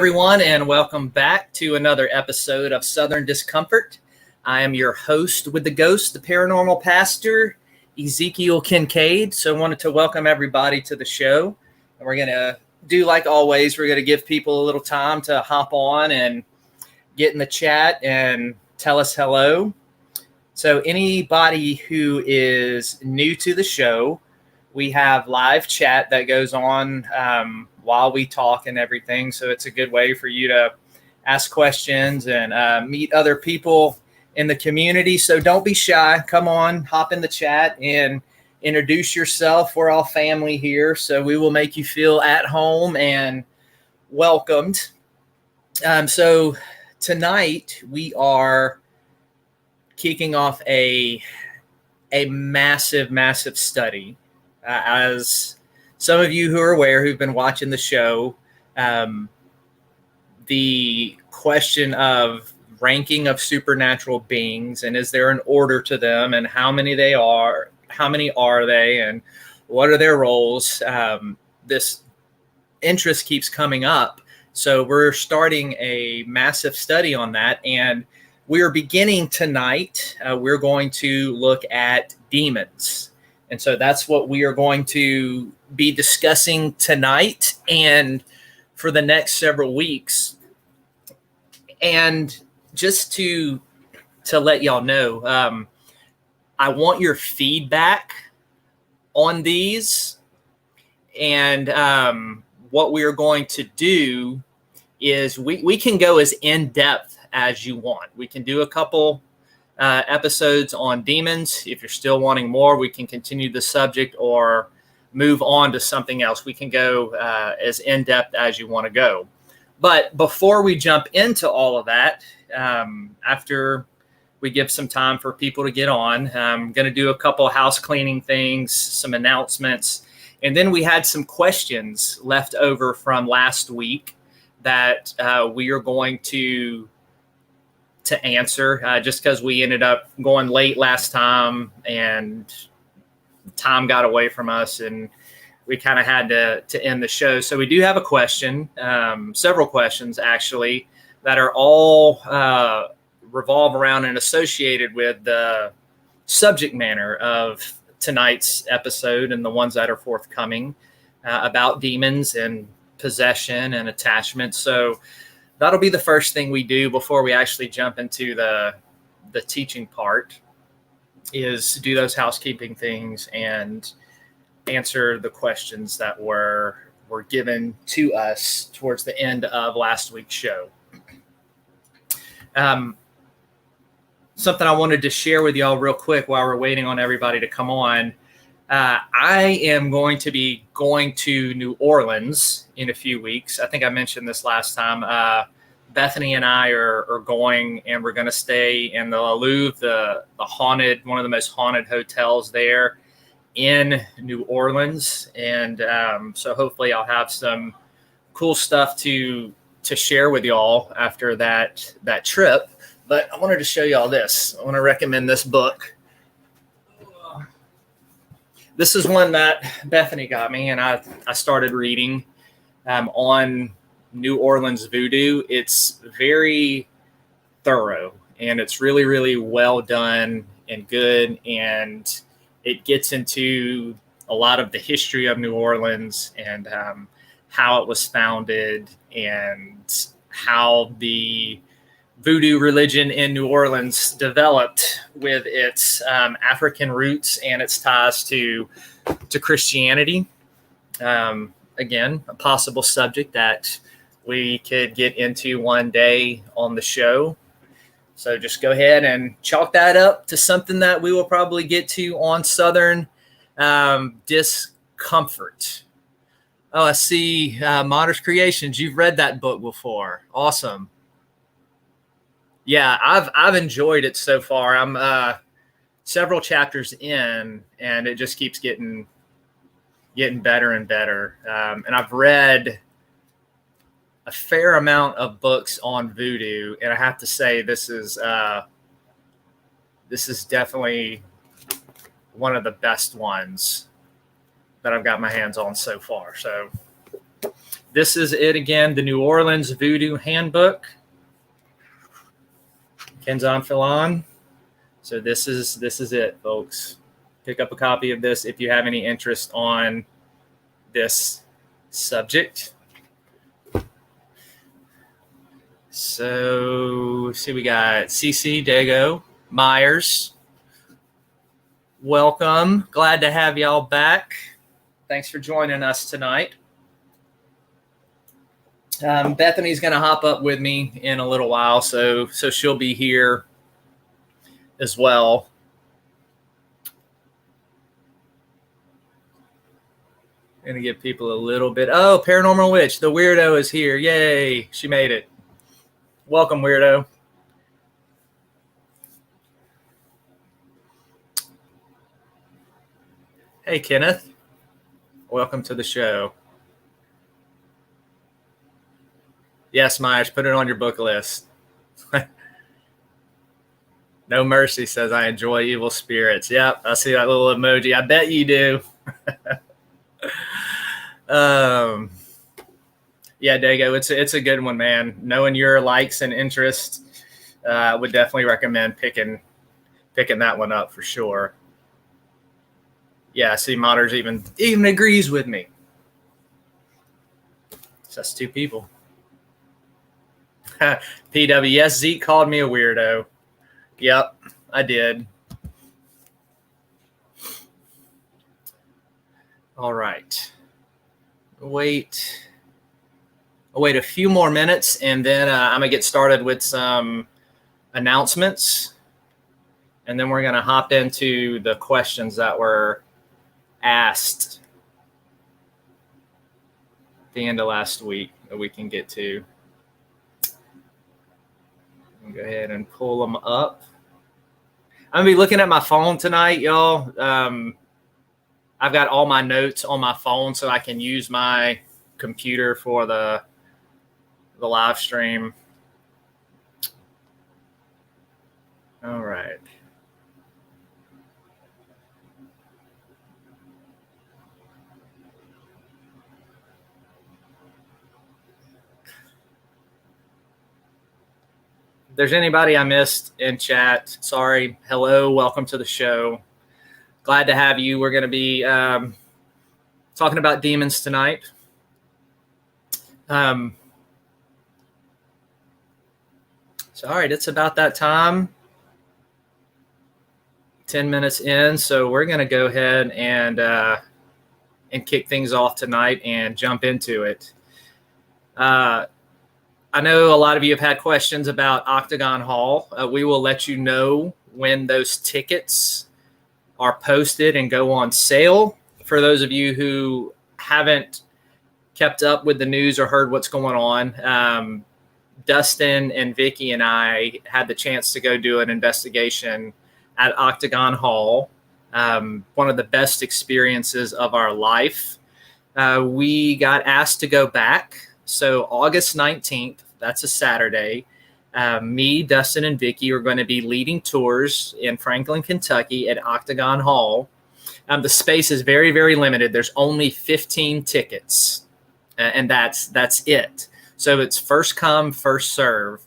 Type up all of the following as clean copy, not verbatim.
everyone, and welcome back to another episode of Southern Discomfort. I am your host with the ghost, the paranormal pastor, Zekiel Kincade. So I wanted to welcome everybody to the show. And we're going to do like always, we're going to give people a little time to hop on and get in the chat and tell us hello. So anybody who is new to the show, we have live chat that goes on while we talk and everything. So it's a good way for you to ask questions and meet other people in the community. So don't be shy. Come on, hop in the chat and introduce yourself. We're all family here, so we will make you feel at home and welcomed. So tonight we are kicking off a massive study. As some of you who are aware, who've been watching the show, the question of ranking of supernatural beings, and is there an order to them, and how many are they, and what are their roles? This interest keeps coming up. So we're starting a massive study on that, and we're beginning tonight. We're going to look at demons. And so that's what we are going to be discussing tonight and for the next several weeks. And just to let y'all know, I want your feedback on these. And what we are going to do is we can go as in-depth as you want. We can do a couple episodes on demons. If you're still wanting more, we can continue the subject or move on to something else. We can go as in-depth as you want to go. But before we jump into all of that, after we give some time for people to get on, I'm going to do a couple of house cleaning things, some announcements, and then we had some questions left over from last week that we are going to answer, just because we ended up going late last time and time got away from us and we kind of had to end the show. So we do have a question, several questions actually, that are all revolve around and associated with the subject matter of tonight's episode and the ones that are forthcoming about demons and possession and attachment. So that'll be the first thing we do before we actually jump into the teaching part, is do those housekeeping things and answer the questions that were given to us towards the end of last week's show. Something I wanted to share with y'all real quick while we're waiting on everybody to come on. I am going to be going to New Orleans in a few weeks. I think I mentioned this last time. Bethany and I are going, and we're going to stay in the Louvre, the haunted, one of the most haunted hotels there in New Orleans. And so hopefully I'll have some cool stuff to share with y'all after that trip. But I wanted to show y'all this. I want to recommend this book. This is one that Bethany got me, and I started reading on New Orleans voodoo. It's very thorough, and it's really, really well done and good. And it gets into a lot of the history of New Orleans and how it was founded and how the voodoo religion in New Orleans developed with its African roots and its ties to Christianity. Again, a possible subject that we could get into one day on the show. So just go ahead and chalk that up to something that we will probably get to on Southern Discomfort. Oh, I see Modern Creations. You've read that book before. Awesome. Yeah, I've enjoyed it so far. I'm several chapters in, and it just keeps getting better and better. And I've read a fair amount of books on voodoo, and I have to say this is definitely one of the best ones that I've got my hands on so far. So this is it again, the New Orleans Voodoo Handbook. Ken's on Filon. So this is it, folks. Pick up a copy of this if you have any interest on this subject. So see, we got CC, Dago, Myers. Welcome. Glad to have y'all back. Thanks for joining us tonight. Bethany's going to hop up with me in a little while, so she'll be here as well. Going to give people a little bit. Oh, Paranormal Witch, the weirdo is here. Yay, she made it. Welcome, weirdo. Hey, Kenneth. Welcome to the show. Yes, Myers, put it on your book list. No Mercy says, I enjoy evil spirits. Yep, I see that little emoji. I bet you do. Yeah, Dago, it's a good one, man. Knowing your likes and interests, would definitely recommend picking that one up for sure. Yeah, see, Modders even agrees with me. So that's two people. PW, yes, Zeke called me a weirdo. Yep, I did. All right. I'll wait a few more minutes, and then I'm going to get started with some announcements. And then we're going to hop into the questions that were asked at the end of last week that we can get to. I'll go ahead and pull them up. I'm going to be looking at my phone tonight, y'all. I've got all my notes on my phone, so I can use my computer for the live stream. All right. If there's anybody I missed in chat, sorry. Hello, welcome to the show. Glad to have you. We're going to be talking about demons tonight. So, all right, it's about that time. 10 minutes in, so we're going to go ahead and kick things off tonight and jump into it. I know a lot of you have had questions about Octagon Hall. We will let you know when those tickets are posted and go on sale. For those of you who haven't kept up with the news or heard what's going on, Dustin and Vickie and I had the chance to go do an investigation at Octagon Hall. One of the best experiences of our life. We got asked to go back. So August 19th, that's a Saturday, me, Dustin, and Vickie are going to be leading tours in Franklin, Kentucky at Octagon Hall. The space is very, very limited. There's only 15 tickets, and that's it. So it's first come, first serve.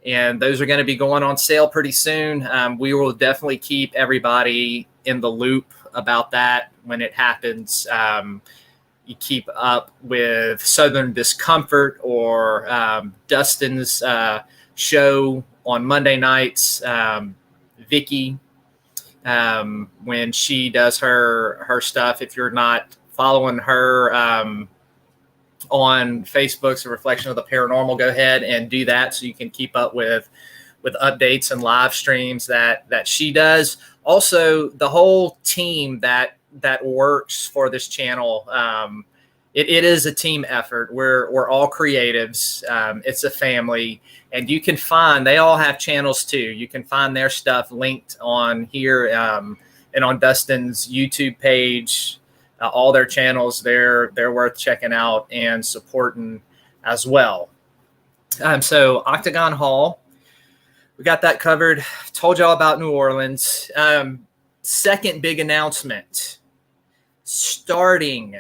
And those are going to be going on sale pretty soon. We will definitely keep everybody in the loop about that when it happens. You keep up with Southern Discomfort or Dustin's show on Monday nights. Vickie, when she does her stuff. If you're not following her on Facebook's A Reflection of the Paranormal, go ahead and do that so you can keep up with updates and live streams that she does. Also, the whole team that works for this channel. It is a team effort. We're all creatives. It's a family, and you can find, they all have channels too. You can find their stuff linked on here and on Dustin's YouTube page. All their channels, they're worth checking out and supporting as well. So Octagon Hall, we got that covered. Told y'all about New Orleans. Second big announcement, starting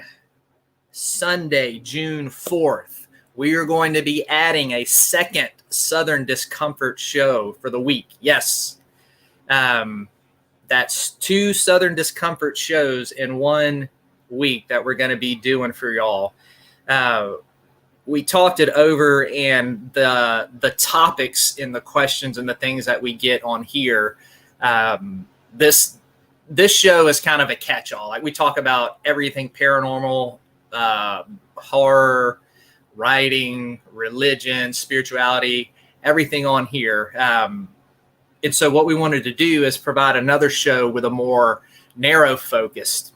Sunday, June 4th, we are going to be adding a second Southern Discomfort show for the week. Yes. That's 2 Southern Discomfort shows in 1 week that we're going to be doing for y'all. We talked it over, and the topics and the questions and the things that we get on here. This show is kind of a catch-all. Like, we talk about everything paranormal, horror, writing, religion, spirituality, everything on here. And so what we wanted to do is provide another show with a more narrow focus.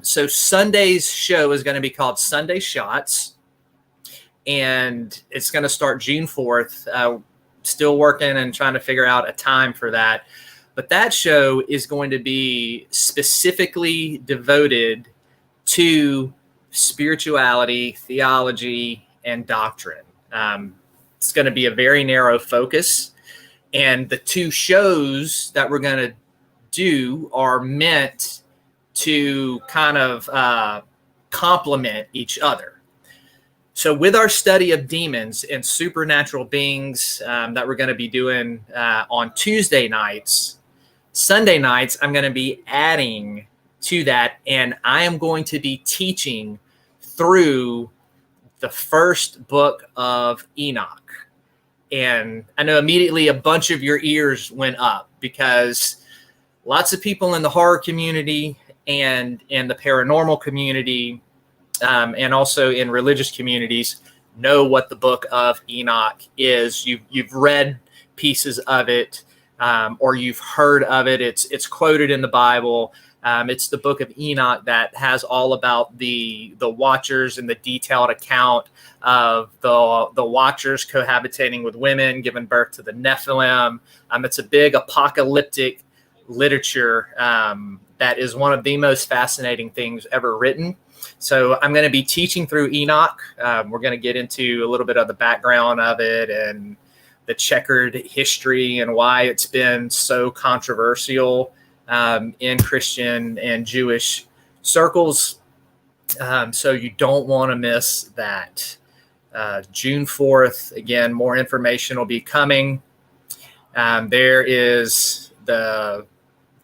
So Sunday's show is going to be called Sunday Shots, and it's going to start June 4th. Still working and trying to figure out a time for that. But that show is going to be specifically devoted to spirituality, theology, and doctrine. It's going to be a very narrow focus. And the 2 shows that we're going to do are meant to kind of complement each other. So with our study of demons and supernatural beings that we're going to be doing on Tuesday nights, Sunday nights, I'm going to be adding to that, and I am going to be teaching through the first book of Enoch. And I know immediately a bunch of your ears went up, because lots of people in the horror community and in the paranormal community and also in religious communities know what the book of Enoch is. You've read pieces of it, or you've heard of it. It's quoted in the Bible. It's the book of Enoch that has all about the watchers and the detailed account of the watchers cohabitating with women, giving birth to the Nephilim. It's a big apocalyptic literature that is one of the most fascinating things ever written. So I'm going to be teaching through Enoch. We're going to get into a little bit of the background of it and the checkered history and why it's been so controversial in Christian and Jewish circles. So you don't want to miss that. June 4th, again, more information will be coming. There is the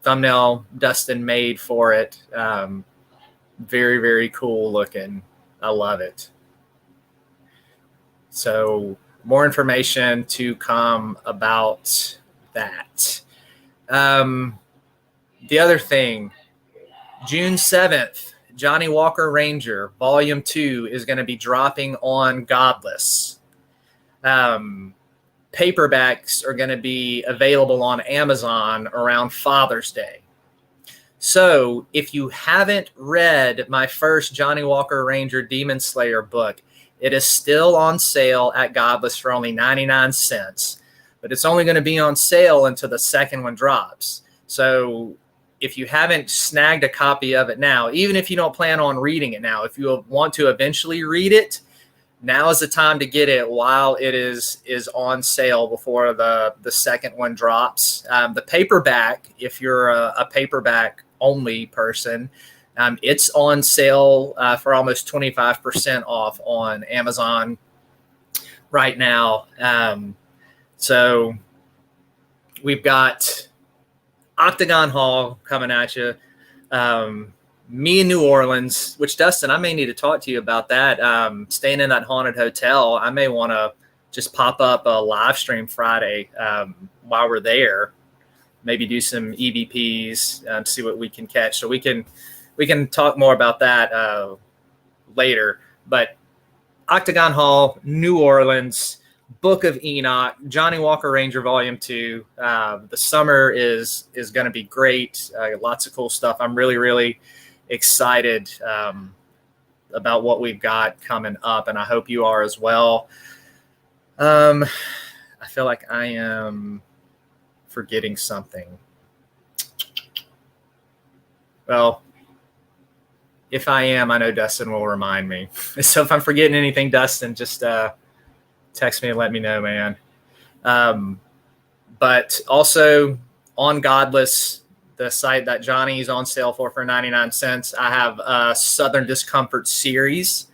thumbnail Dustin made for it. Very, very cool looking. I love it. So more information to come about that. The other thing, June 7th, Johnny Walker Ranger, Volume 2 is going to be dropping on Godless. Paperbacks are going to be available on Amazon around Father's Day. So if you haven't read my first Johnny Walker Ranger Demon Slayer book, it is still on sale at Godless for only 99 cents. But it's only going to be on sale until the second one drops. So if you haven't snagged a copy of it now, even if you don't plan on reading it now, if you want to eventually read it, now is the time to get it while it is on sale before the second one drops. The paperback, if you're a paperback only person, it's on sale for almost 25% off on Amazon right now. So we've got Octagon Hall coming at you. Me in New Orleans, which, Dustin, I may need to talk to you about that. Staying in that haunted hotel, I may want to just pop up a live stream Friday while we're there. Maybe do some EVPs, see what we can catch. So we can talk more about that later. But Octagon Hall, New Orleans, Book of Enoch, Johnny Walker Ranger Volume 2. The summer is going to be great. Lots of cool stuff. I'm really, really excited about what we've got coming up, and I hope you are as well. I feel like I am forgetting something. Well, if I am, I know Dustin will remind me. So if I'm forgetting anything, Dustin, just text me and let me know, man. But also on Godless, the site that Johnny's on sale for 99 cents. I have a Southern Discomfort series.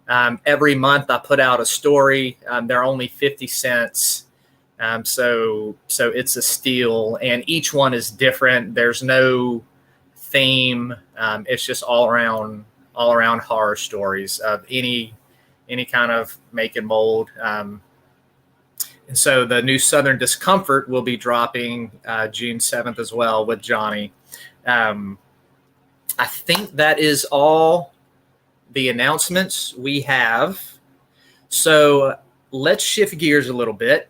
Every month I put out a story. They're only 50 cents. So it's a steal, and each one is different. There's no theme. It's just all around horror stories of any kind of make and mold. And so the new Southern Discomfort will be dropping June 7th as well with Johnny. I think that is all the announcements we have. So let's shift gears a little bit.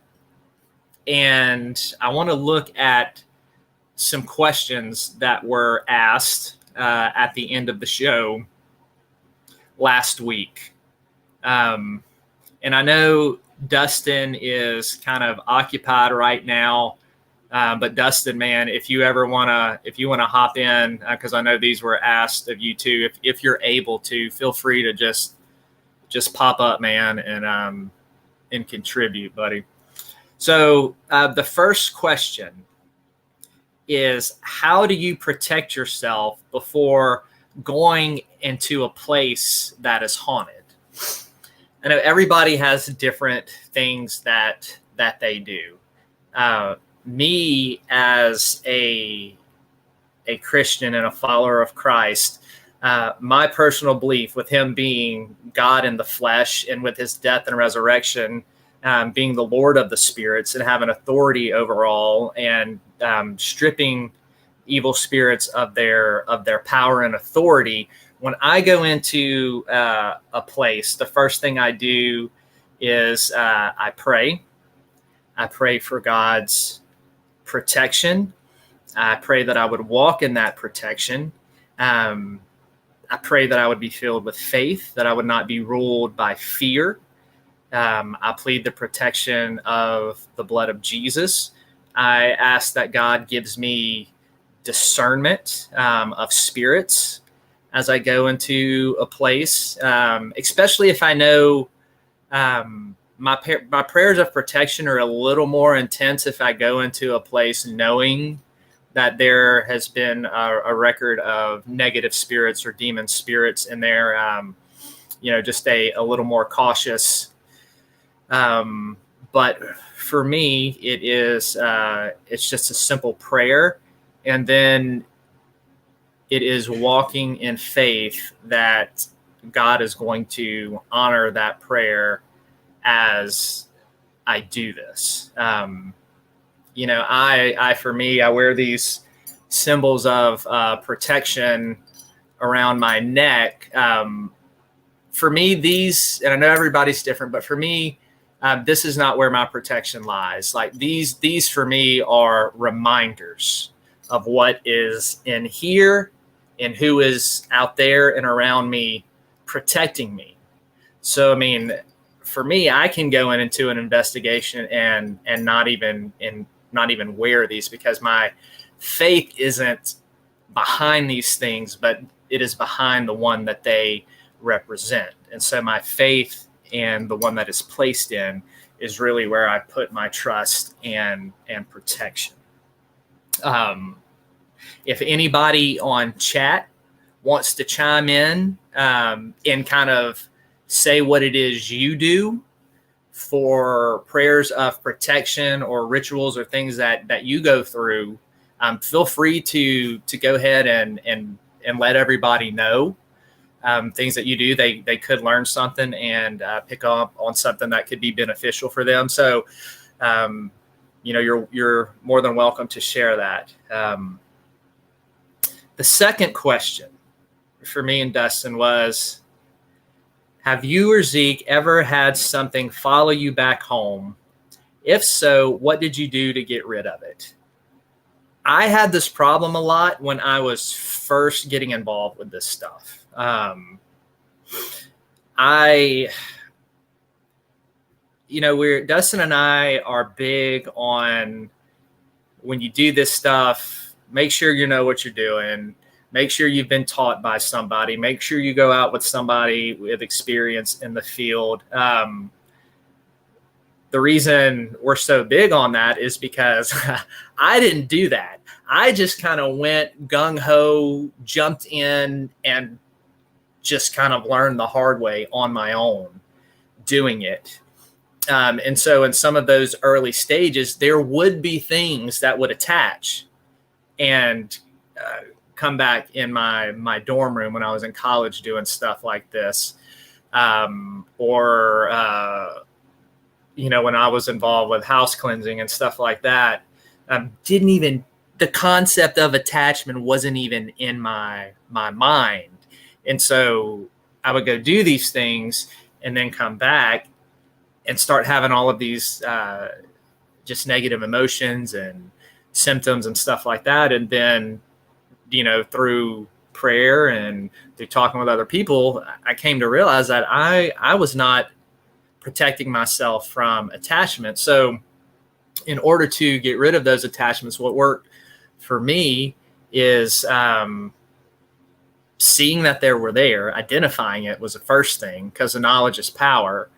And I want to look at some questions that were asked at the end of the show last week. And I know Dustin is kind of occupied right now. But Dustin, man, if you want to hop in, because I know these were asked of you too, if you're able to, feel free to just pop up, man, and contribute, buddy. So the first question is, how do you protect yourself before going into a place that is haunted? I know everybody has different things that they do. Me as a Christian and a follower of Christ, my personal belief with him being God in the flesh and with his death and resurrection, being the Lord of the spirits and having authority over all, and stripping evil spirits of their power and authority. When I go into a place, the first thing I do is I pray. I pray for God's protection. I pray that I would walk in that protection. I pray that I would be filled with faith, that I would not be ruled by fear. I plead the protection of the blood of Jesus. I ask that God gives me discernment of spirits as I go into a place, especially if I know my prayers of protection are a little more intense if I go into a place knowing that there has been a record of negative spirits or demon spirits in there. Just a little more cautious. But for me, it's just a simple prayer, and then it is walking in faith that God is going to honor that prayer as I do this. I wear these symbols of protection around my neck. For me, these, and I know everybody's different, but for me, this is not where my protection lies. Like these for me are reminders of what is in here and who is out there and around me protecting me. So, I mean, for me, I can go into an investigation and not even wear these, because my faith isn't behind these things, but it is behind the one that they represent. And so my faith and the one that is placed in is really where I put my trust and protection. If anybody on chat wants to chime in and kind of say what it is you do for prayers of protection or rituals or things that you go through, feel free to go ahead and let everybody know things that you do. They could learn something and pick up on something that could be beneficial for them. So, you're more than welcome to share that. The second question for me and Dustin was, have you or Zeke ever had something follow you back home? If so, what did you do to get rid of it? I had this problem a lot when I was first getting involved with this stuff. Dustin and I are big on, when you do this stuff, make sure you know what you're doing. Make sure you've been taught by somebody. Make sure you go out with somebody with experience in the field. The reason we're so big on that is because I didn't do that. I just kind of went gung ho, jumped in, and just kind of learned the hard way on my own doing it. And so in some of those early stages, there would be things that would attach and come back in my dorm room when I was in college doing stuff like this. Or when I was involved with house cleansing and stuff like that, the concept of attachment wasn't even in my mind. And so I would go do these things and then come back and start having all of these just negative emotions and symptoms and stuff like that. And then, through prayer and through talking with other people, I came to realize that I was not protecting myself from attachment. So in order to get rid of those attachments, what worked for me is seeing that they were there, identifying it was the first thing, because the knowledge is power.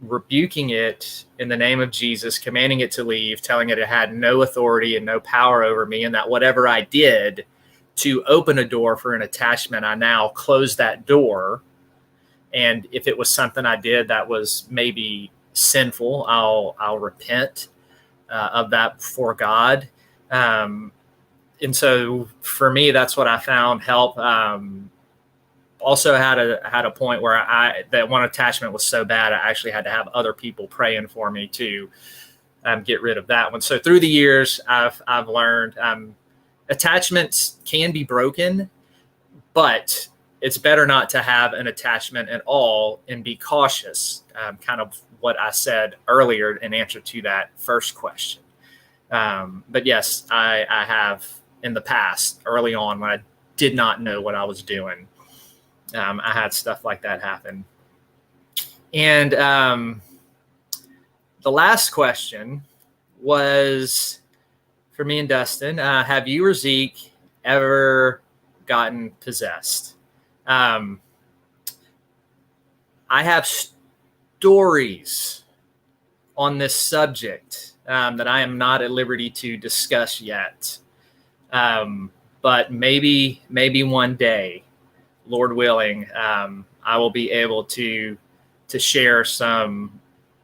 Rebuking it in the name of Jesus, commanding it to leave, telling it had no authority and no power over me, and that whatever I did to open a door for an attachment, I now close that door. And if it was something I did that was maybe sinful, I'll repent of that before God. And so for me, that's what I found help. Also had a point where that one attachment was so bad, I actually had to have other people praying for me to get rid of that one. So through the years, I've learned attachments can be broken, but it's better not to have an attachment at all and be cautious. Kind of what I said earlier in answer to that first question. But yes, I have in the past, early on, when I did not know what I was doing. I had stuff like that happen. And the last question was for me and Dustin. Have you or Zeke ever gotten possessed? I have stories on this subject that I am not at liberty to discuss yet. But maybe one day, Lord willing, I will be able to share some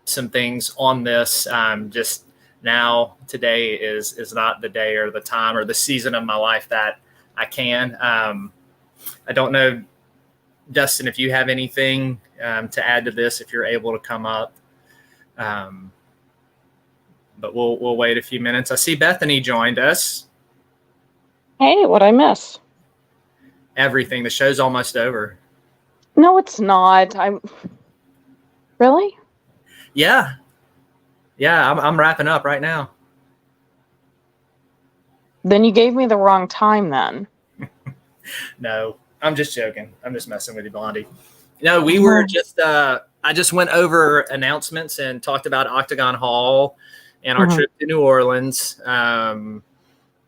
things on this. Just now, today is not the day or the time or the season of my life that I can. I don't know, Dustin, if you have anything to add to this, if you're able to come up. But we'll wait a few minutes. I see Bethany joined us. Hey, what'd I miss? Everything. The show's almost over. No, it's not. Really? Yeah. I'm wrapping up right now. Then you gave me the wrong time then. No, I'm just joking. I'm just messing with you, Blondie. No, we were just, I just went over announcements and talked about Octagon Hall and our trip to New Orleans.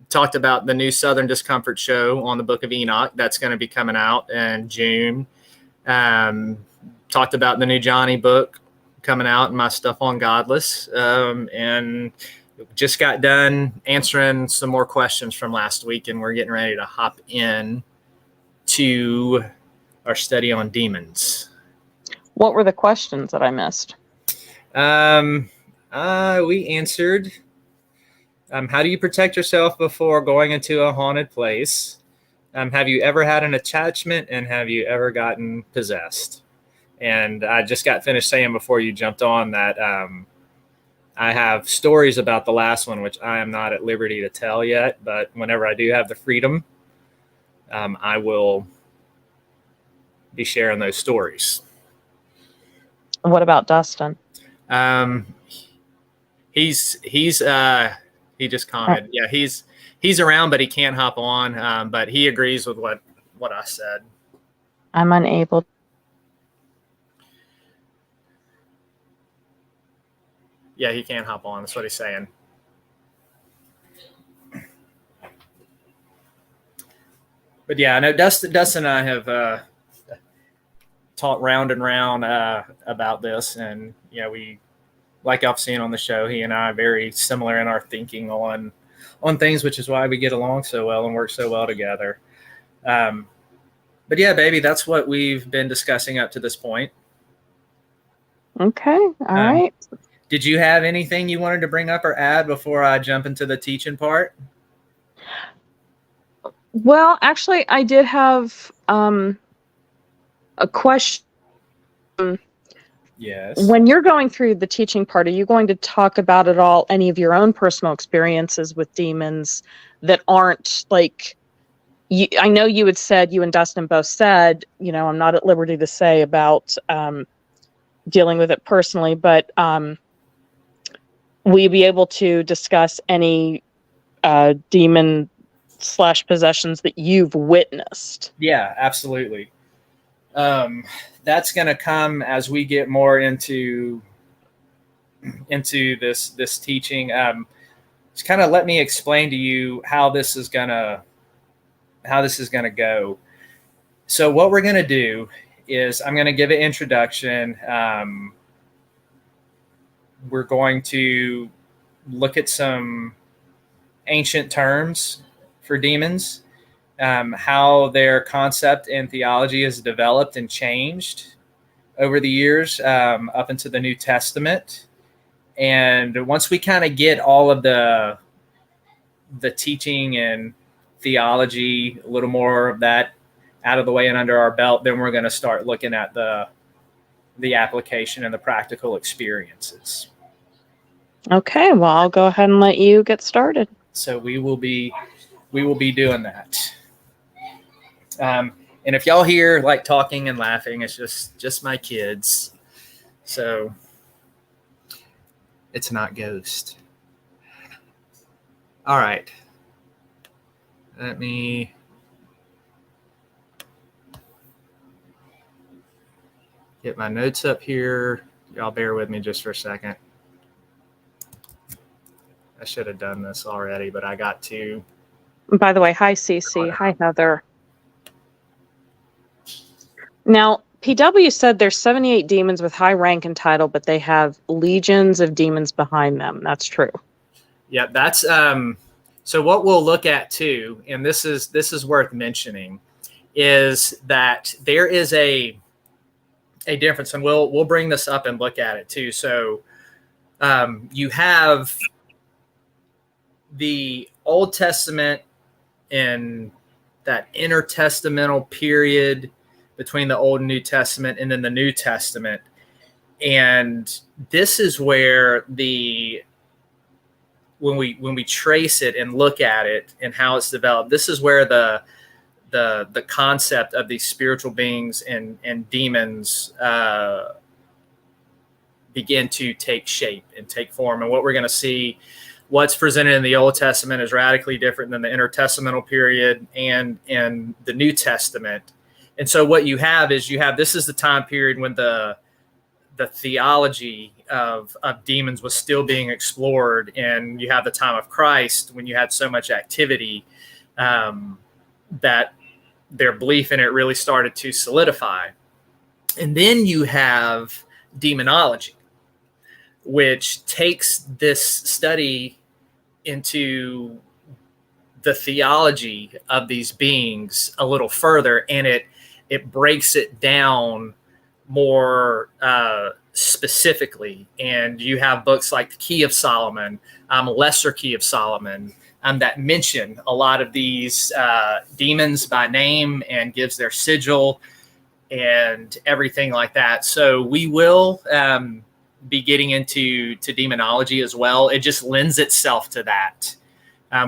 Talked about the new Southern Discomfort show on the Book of Enoch that's going to be coming out in June. Talked about the new Johnny book coming out and my stuff on Godless. And just got done answering some more questions from last week, and we're getting ready to hop in to our study on demons. What were the questions that I missed? We answered... how do you protect yourself before going into a haunted place? Have you ever had an attachment, and have you ever gotten possessed? And I just got finished saying before you jumped on that I have stories about the last one, which I am not at liberty to tell yet. But whenever I do have the freedom, I will be sharing those stories. What about Dustin? He just commented. Yeah, he's around, but he can't hop on. But he agrees with what I said. I'm unable. Yeah, he can't hop on. That's what he's saying. But yeah, I know Dustin and I have talked round and round about this, and we, like I've seen on the show, he and I are very similar in our thinking on on things, which is why we get along so well and work so well together. But yeah, baby, that's what we've been discussing up to this point. Okay. All right. Did you have anything you wanted to bring up or add before I jump into the teaching part? Well, actually, I did have a question. Yes. When you're going through the teaching part, are you going to talk about at all any of your own personal experiences with demons that aren't like, I know you had said, you and Dustin both said, I'm not at liberty to say about dealing with it personally, but will you be able to discuss any demon / possessions that you've witnessed? Yeah, absolutely. That's going to come as we get more into this teaching. Just kind of let me explain to you how this is gonna go. So what we're gonna do is I'm gonna give an introduction. We're going to look at some ancient terms for demons, how their concept and theology has developed and changed over the years, up into the New Testament. And once we kind of get all of the teaching and theology, a little more of that out of the way and under our belt, then we're going to start looking at the application and the practical experiences. Okay, well, I'll go ahead and let you get started. So we will be doing that. And if y'all hear like talking and laughing, it's just my kids. So it's not ghost. All right. Let me get my notes up here. Y'all bear with me just for a second. I should have done this already, but I got to. By the way, hi, Cece. Hi, Heather. Now, PW said there's 78 demons with high rank and title, but they have legions of demons behind them. That's true. Yeah, that's so what we'll look at too, and this is worth mentioning, is that there is a difference, and we'll bring this up and look at it too. So you have the Old Testament and that intertestamental period between the Old and New Testament, and then the New Testament. And this is where when we trace it and look at it and how it's developed, this is where the concept of these spiritual beings and demons begin to take shape and take form. And what we're going to see, what's presented in the Old Testament is radically different than the intertestamental period and the New Testament. And so what you have this is the time period when the theology of demons was still being explored, and you have the time of Christ when you had so much activity that their belief in it really started to solidify. And then you have demonology, which takes this study into the theology of these beings a little further, and it breaks it down more specifically. And you have books like the Key of Solomon, Lesser Key of Solomon, that mention a lot of these demons by name and gives their sigil and everything like that. So we will be getting into demonology as well. It just lends itself to that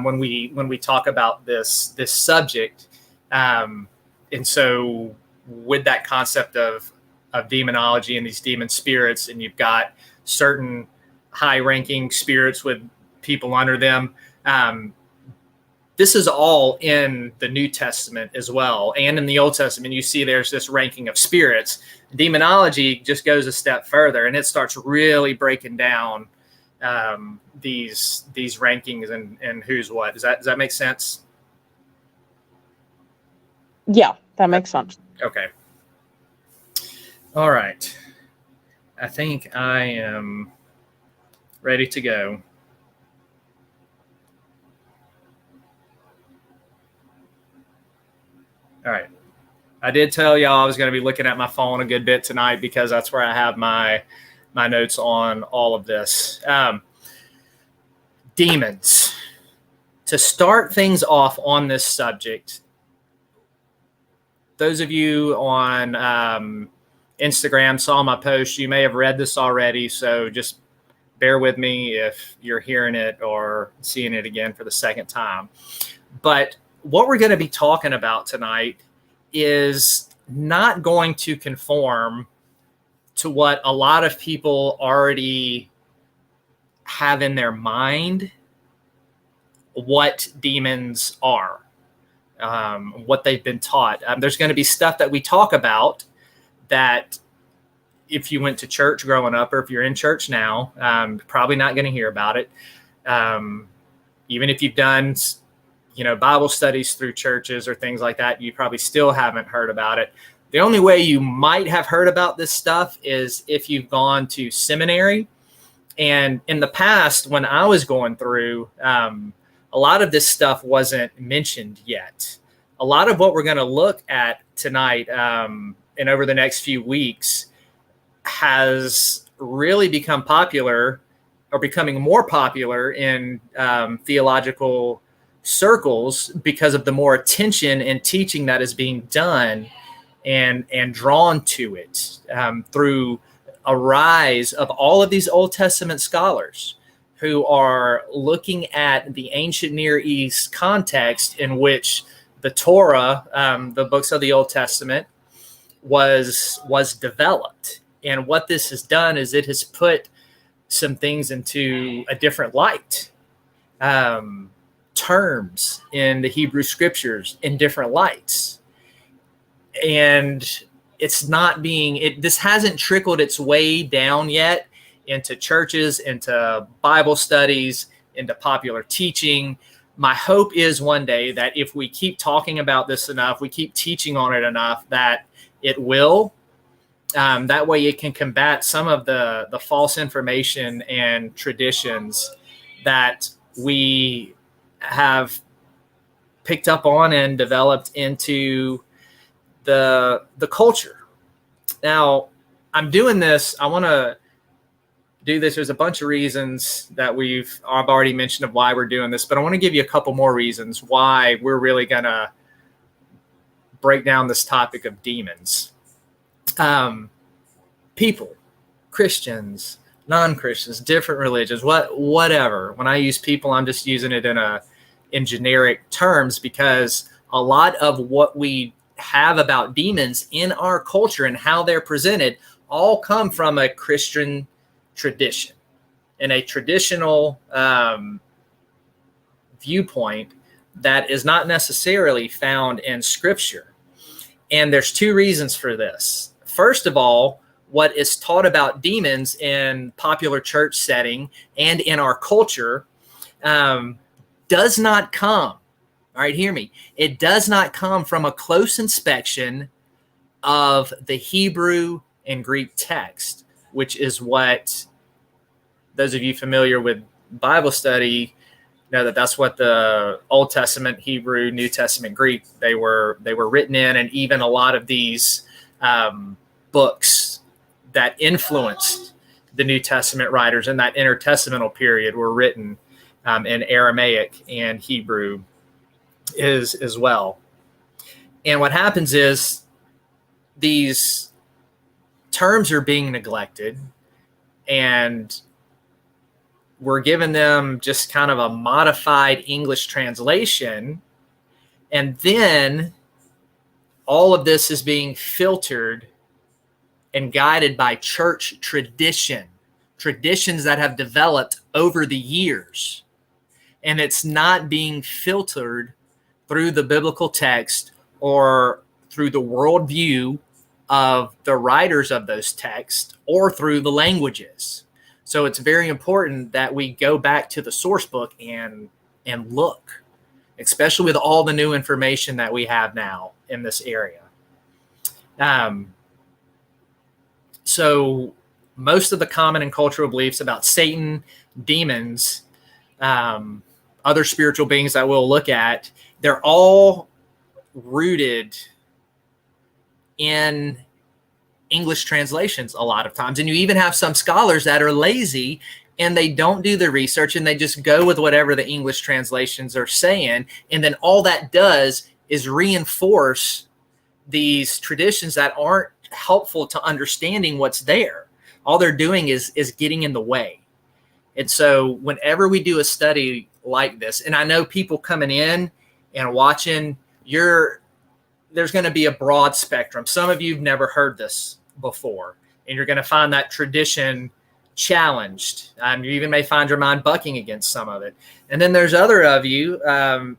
when we talk about this subject. And so with that concept of demonology and these demon spirits, and you've got certain high-ranking spirits with people under them, this is all in the New Testament as well. And in the Old Testament, you see there's this ranking of spirits. Demonology just goes a step further, and it starts really breaking down these rankings and who's what. Does that make sense? Yeah, that makes sense. Okay. All right. I think I am ready to go. All right. I did tell y'all I was going to be looking at my phone a good bit tonight because that's where I have my notes on all of this. Demons. To start things off on this subject, those of you on Instagram saw my post. You may have read this already, so just bear with me if you're hearing it or seeing it again for the second time. But what we're going to be talking about tonight is not going to conform to what a lot of people already have in their mind what demons are, what they've been taught. There's going to be stuff that we talk about that if you went to church growing up or if you're in church now, probably not going to hear about it. Even if you've done Bible studies through churches or things like that, you probably still haven't heard about it. The only way you might have heard about this stuff is if you've gone to seminary. And in the past, when I was going through, a lot of this stuff wasn't mentioned yet. A lot of what we're going to look at tonight and over the next few weeks has really become popular or becoming more popular in theological circles because of the more attention and teaching that is being done and drawn to it through a rise of all of these Old Testament scholars who are looking at the ancient Near East context in which the Torah, the books of the Old Testament, was developed. And what this has done is it has put some things into a different light. Terms in the Hebrew scriptures in different lights. And it's not this hasn't trickled its way down yet into churches, into Bible studies, into popular teaching. My hope is one day that if we keep talking about this enough, we keep teaching on it enough, that it will. That way it can combat some of the false information and traditions that we have picked up on and developed into the culture. Now, I'm doing this. I want to do this. There's a bunch of reasons that I've already mentioned of why we're doing this, but I want to give you a couple more reasons why we're really going to break down this topic of demons. People, Christians, non-Christians, different religions, whatever. When I use people, I'm just using it in generic terms because a lot of what we have about demons in our culture and how they're presented all come from a Christian tradition and a traditional viewpoint that is not necessarily found in Scripture. And there's two reasons for this. First of all, what is taught about demons in popular church setting and in our culture does not come, all right, hear me, it does not come from a close inspection of the Hebrew and Greek text, which is what those of you familiar with Bible study know that's what the Old Testament, Hebrew, New Testament, Greek, they were written in, and even a lot of these books that influenced the New Testament writers in that intertestamental period were written in Aramaic and Hebrew as well. And what happens is these terms are being neglected and we're giving them just kind of a modified English translation. And then all of this is being filtered and guided by church traditions that have developed over the years. And it's not being filtered through the biblical text or through the worldview of the writers of those texts or through the languages. So it's very important that we go back to the source book and look, especially with all the new information that we have now in this area. So most of the common and cultural beliefs about Satan, demons, other spiritual beings that we'll look at, they're all rooted in English translations a lot of times. And you even have some scholars that are lazy and they don't do the research and they just go with whatever the English translations are saying. And then all that does is reinforce these traditions that aren't helpful to understanding what's there. All they're doing is getting in the way. And so whenever we do a study like this, and I know people coming in and watching, there's going to be a broad spectrum. Some of you have never heard this before, and you're going to find that tradition challenged. You even may find your mind bucking against some of it. And then there's other of you,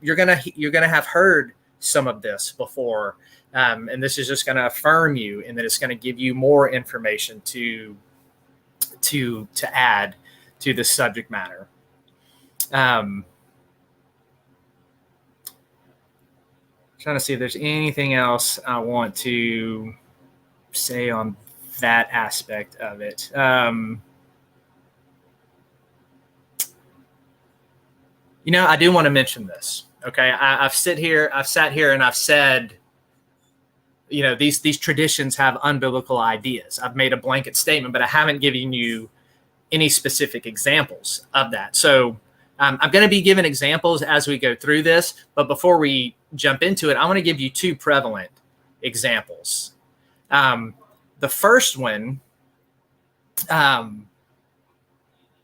you're going to have heard some of this before. And this is just going to affirm you, and then it's going to give you more information to add to the subject matter. Trying to see if there's anything else I want to say on that aspect of it. I do want to mention this. Okay, I've sat here and I've said, these traditions have unbiblical ideas. I've made a blanket statement, but I haven't given you any specific examples of that. So I'm going to be giving examples as we go through this, but before we jump into it, I want to give you two prevalent examples. The first one, the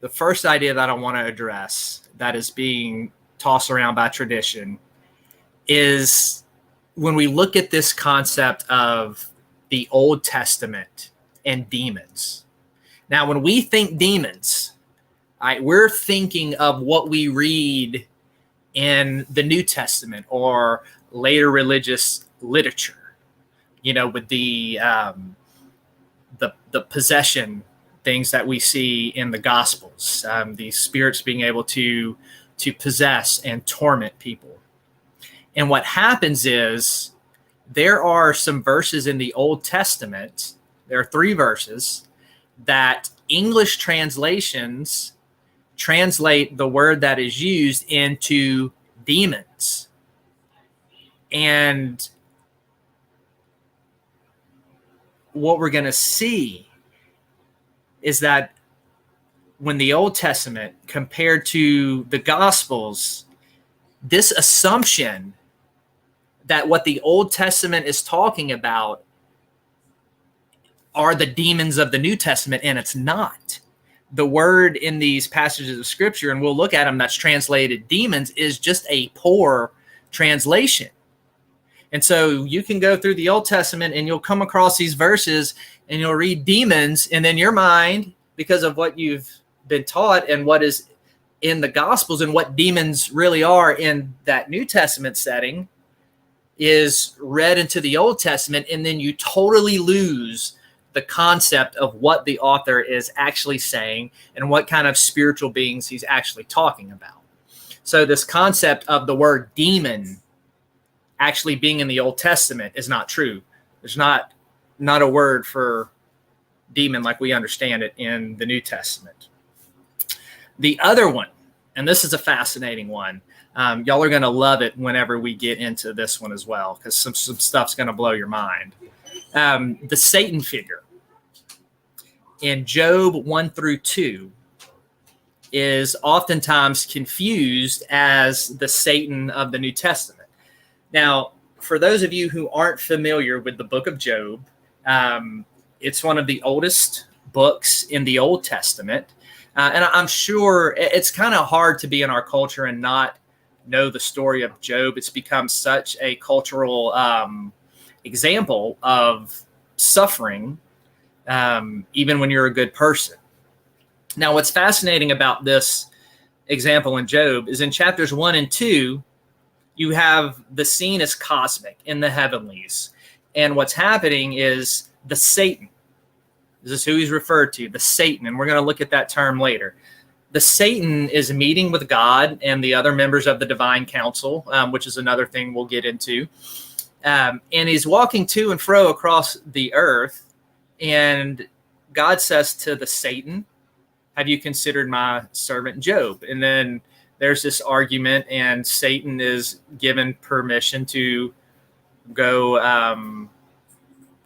first idea that I want to address that is being tossed around by tradition is when we look at this concept of the Old Testament and demons. Now, when we think demons, we're thinking of what we read in the New Testament or later religious literature, with the possession things that we see in the Gospels, the spirits being able to possess and torment people. And what happens is there are some verses in the Old Testament, there are 3 verses, that English translations translate the word that is used into demons. And what we're going to see is that when the Old Testament compared to the Gospels, this assumption that what the Old Testament is talking about are the demons of the New Testament, and it's not. The word in these passages of Scripture, and we'll look at them, that's translated demons, is just a poor translation. And so you can go through the Old Testament and you'll come across these verses and you'll read demons, and then your mind, because of what you've been taught and what is in the Gospels and what demons really are in that New Testament setting, is read into the Old Testament, and then you totally lose the concept of what the author is actually saying and what kind of spiritual beings he's actually talking about. So this concept of the word demon actually being in the Old Testament is not true. There's not a word for demon like we understand it in the New Testament. The other one, and this is a fascinating one, y'all are going to love it whenever we get into this one as well, because some stuff's going to blow your mind. The Satan figure in Job 1-2 is oftentimes confused as the Satan of the New Testament. Now, for those of you who aren't familiar with the book of Job, it's one of the oldest books in the Old Testament. And I'm sure it's kind of hard to be in our culture and not know the story of Job. It's become such a cultural example of suffering, even when you're a good person. Now, what's fascinating about this example in Job is in chapters 1 and 2, you have the scene is cosmic in the heavenlies. And what's happening is the Satan. This is who he's referred to, the Satan. And we're going to look at that term later. The Satan is meeting with God and the other members of the divine council, which is another thing we'll get into. And he's walking to and fro across the earth. And God says to the Satan, "Have you considered my servant Job?" And then there's this argument, and Satan is given permission to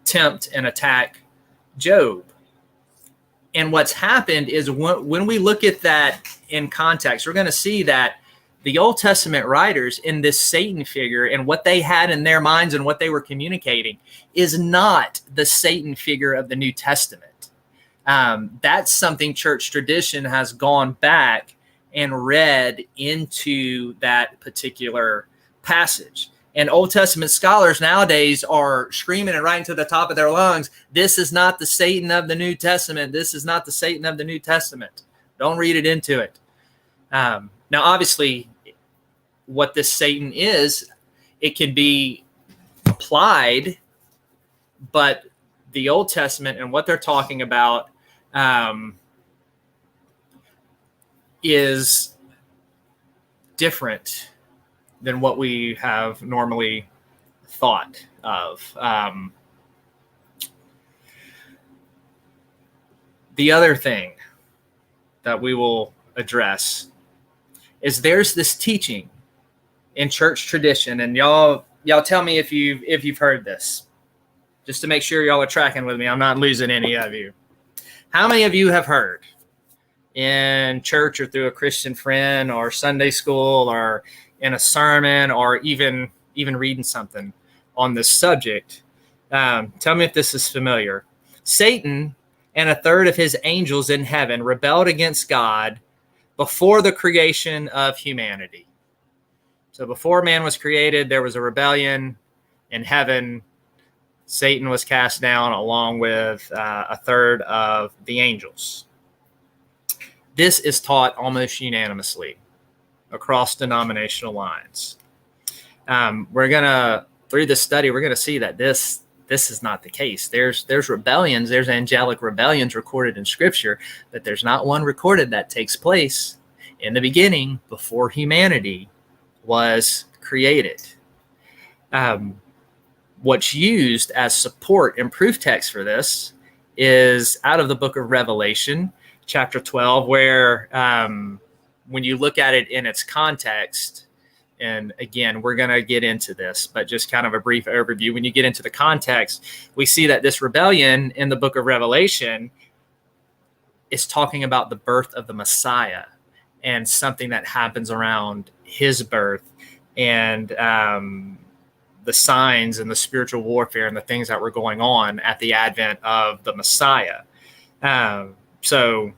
tempt and attack Job. And what's happened is when we look at that in context, we're going to see that the Old Testament writers in this Satan figure and what they had in their minds and what they were communicating is not the Satan figure of the New Testament. That's something church tradition has gone back and read into that particular passage. And Old Testament scholars nowadays are screaming and writing to the top of their lungs, this is not the Satan of the New Testament. This is not the Satan of the New Testament. Don't read it into it. Now, obviously, what this Satan is, it can be applied, but the Old Testament and what they're talking about is different than what we have normally thought of. The other thing that we will address is there's this teaching in church tradition, and y'all tell me if you've heard this, just to make sure y'all are tracking with me. I'm not losing any of you. How many of you have heard in church or through a Christian friend or Sunday school or in a sermon or even reading something on this subject? Tell me if this is familiar. Satan and a third of his angels in heaven rebelled against God before the creation of humanity. So before man was created, there was a rebellion in heaven. Satan was cast down along with a third of the angels. This is taught almost unanimously across denominational lines. Through this study, we're gonna see that this is not the case. There's rebellions, there's angelic rebellions recorded in Scripture, but there's not one recorded that takes place in the beginning before humanity was created. What's used as support and proof text for this is out of the book of Revelation, chapter 12, where when you look at it in its context, and again, we're going to get into this, but just kind of a brief overview. When you get into the context, we see that this rebellion in the book of Revelation is talking about the birth of the Messiah and something that happens around his birth and the signs and the spiritual warfare and the things that were going on at the advent of the Messiah. So,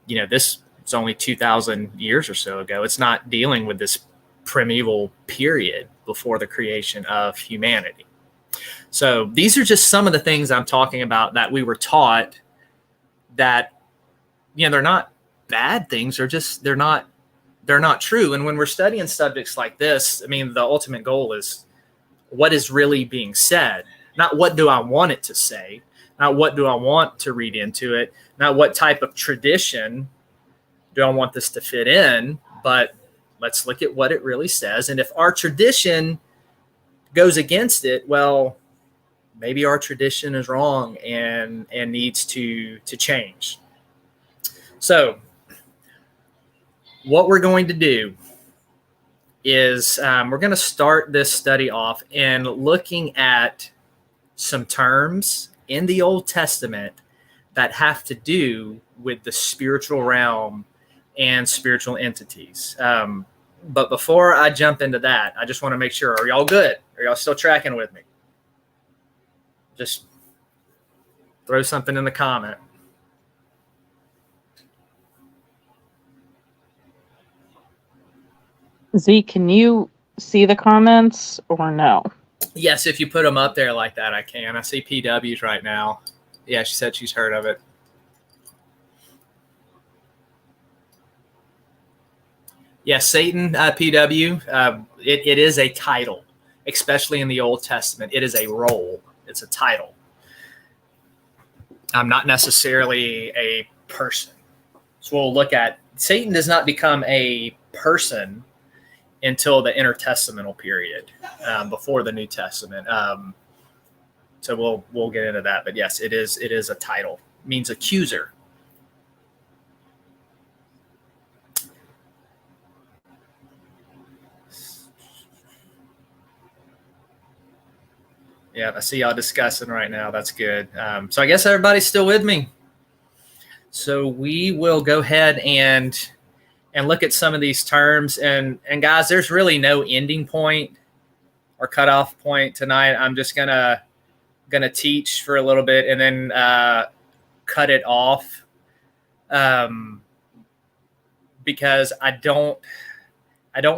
this is only 2,000 years or so ago. It's not dealing with this primeval period before the creation of humanity. So these are just some of the things I'm talking about that we were taught that, they're not bad things. They're not true. And when we're studying subjects like this, the ultimate goal is what is really being said, not what do I want it to say, not what do I want to read into it, not what type of tradition do I want this to fit in, but let's look at what it really says. And if our tradition goes against it, well, maybe our tradition is wrong and needs to change. So what we're going to do is we're going to start this study off in looking at some terms in the Old Testament that have to do with the spiritual realm and spiritual entities. But before I jump into that, I just want to make sure, are y'all good? Are y'all still tracking with me? Just throw something in the comment. Zeke, can you see the comments or no? Yes, if you put them up there like that, I can. I see PWs right now. Yeah, she said she's heard of it. Yes, Satan, PW, it is a title, especially in the Old Testament. It is a role. It's a title. Not necessarily a person. So we'll look at Satan does not become a person until the intertestamental period, before the New Testament. So we'll get into that. But yes, it is a title. It means accuser. Yeah, I see y'all discussing right now. That's good. So I guess everybody's still with me. So we will go ahead and look at some of these terms. And guys, there's really no ending point or cutoff point tonight. I'm just gonna teach for a little bit and then cut it off, because I don't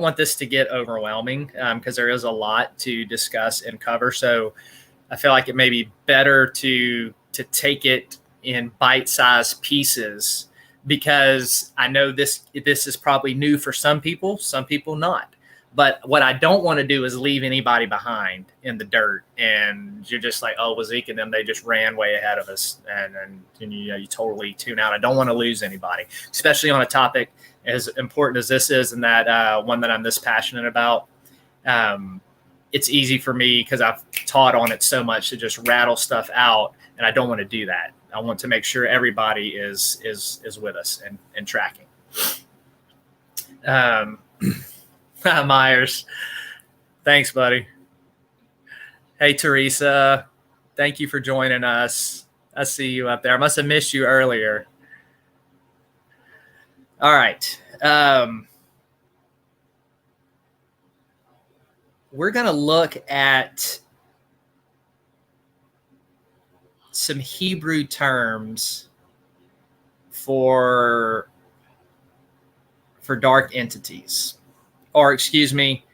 want this to get overwhelming, because there is a lot to discuss and cover. So I feel like it may be better to take it in bite-sized pieces, because I know this is probably new for some people not. But what I don't want to do is leave anybody behind in the dirt, and you're just like, oh, well, Zeke and them, they just ran way ahead of us, and you totally tune out. I don't want to lose anybody, especially on a topic as important as this is, and that one that I'm this passionate about. It's easy for me, because I've taught on it so much, to just rattle stuff out, and I don't want to do that. I want to make sure everybody is with us and tracking. Myers, thanks, buddy. Hey, Teresa, thank you for joining us. I see you up there. I must have missed you earlier. All right. We're going to look at some Hebrew terms for dark entities. Or, excuse me,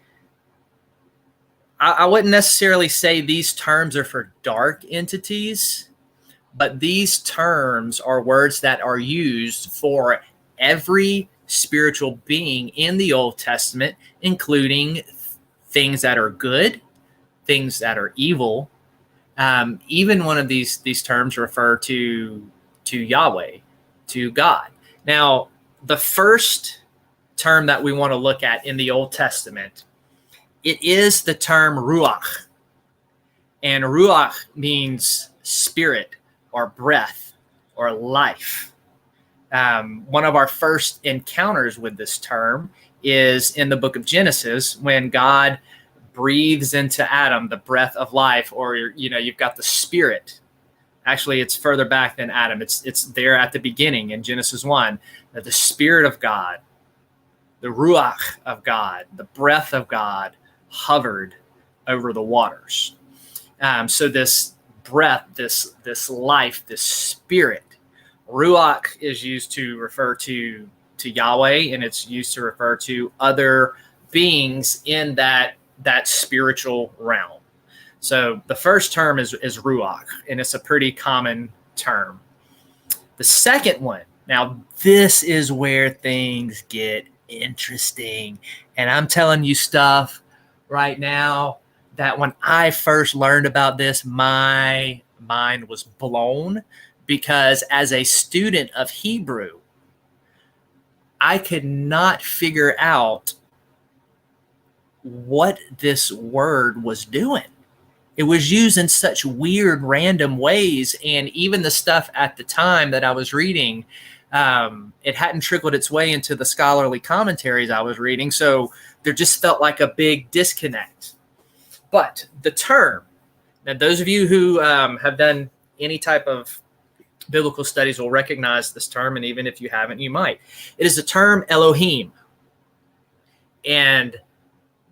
I wouldn't necessarily say these terms are for dark entities, but these terms are words that are used for every spiritual being in the Old Testament, including things that are good, things that are evil. Even one of these terms refer to Yahweh, to God. Now, the first term that we want to look at in the Old Testament, it is the term ruach. And ruach means spirit or breath or life. One of our first encounters with this term is in the book of Genesis, when God breathes into Adam the breath of life, or you've got the spirit. Actually, it's further back than Adam. It's there at the beginning in Genesis 1, that the spirit of God, the ruach of God, the breath of God, hovered over the waters. So this breath, this life, this spirit, ruach is used to refer to Yahweh, and it's used to refer to other beings in that spiritual realm. So the first term is ruach, and it's a pretty common term. The second one, now this is where things get interesting, and I'm telling you stuff right now that when I first learned about this, my mind was blown, because as a student of Hebrew, I could not figure out what this word was doing. It was used in such weird, random ways, and even the stuff at the time that I was reading, it hadn't trickled its way into the scholarly commentaries I was reading, so there just felt like a big disconnect. But the term, now those of you who have done any type of biblical studies will recognize this term, and even if you haven't, you might. It is the term Elohim. And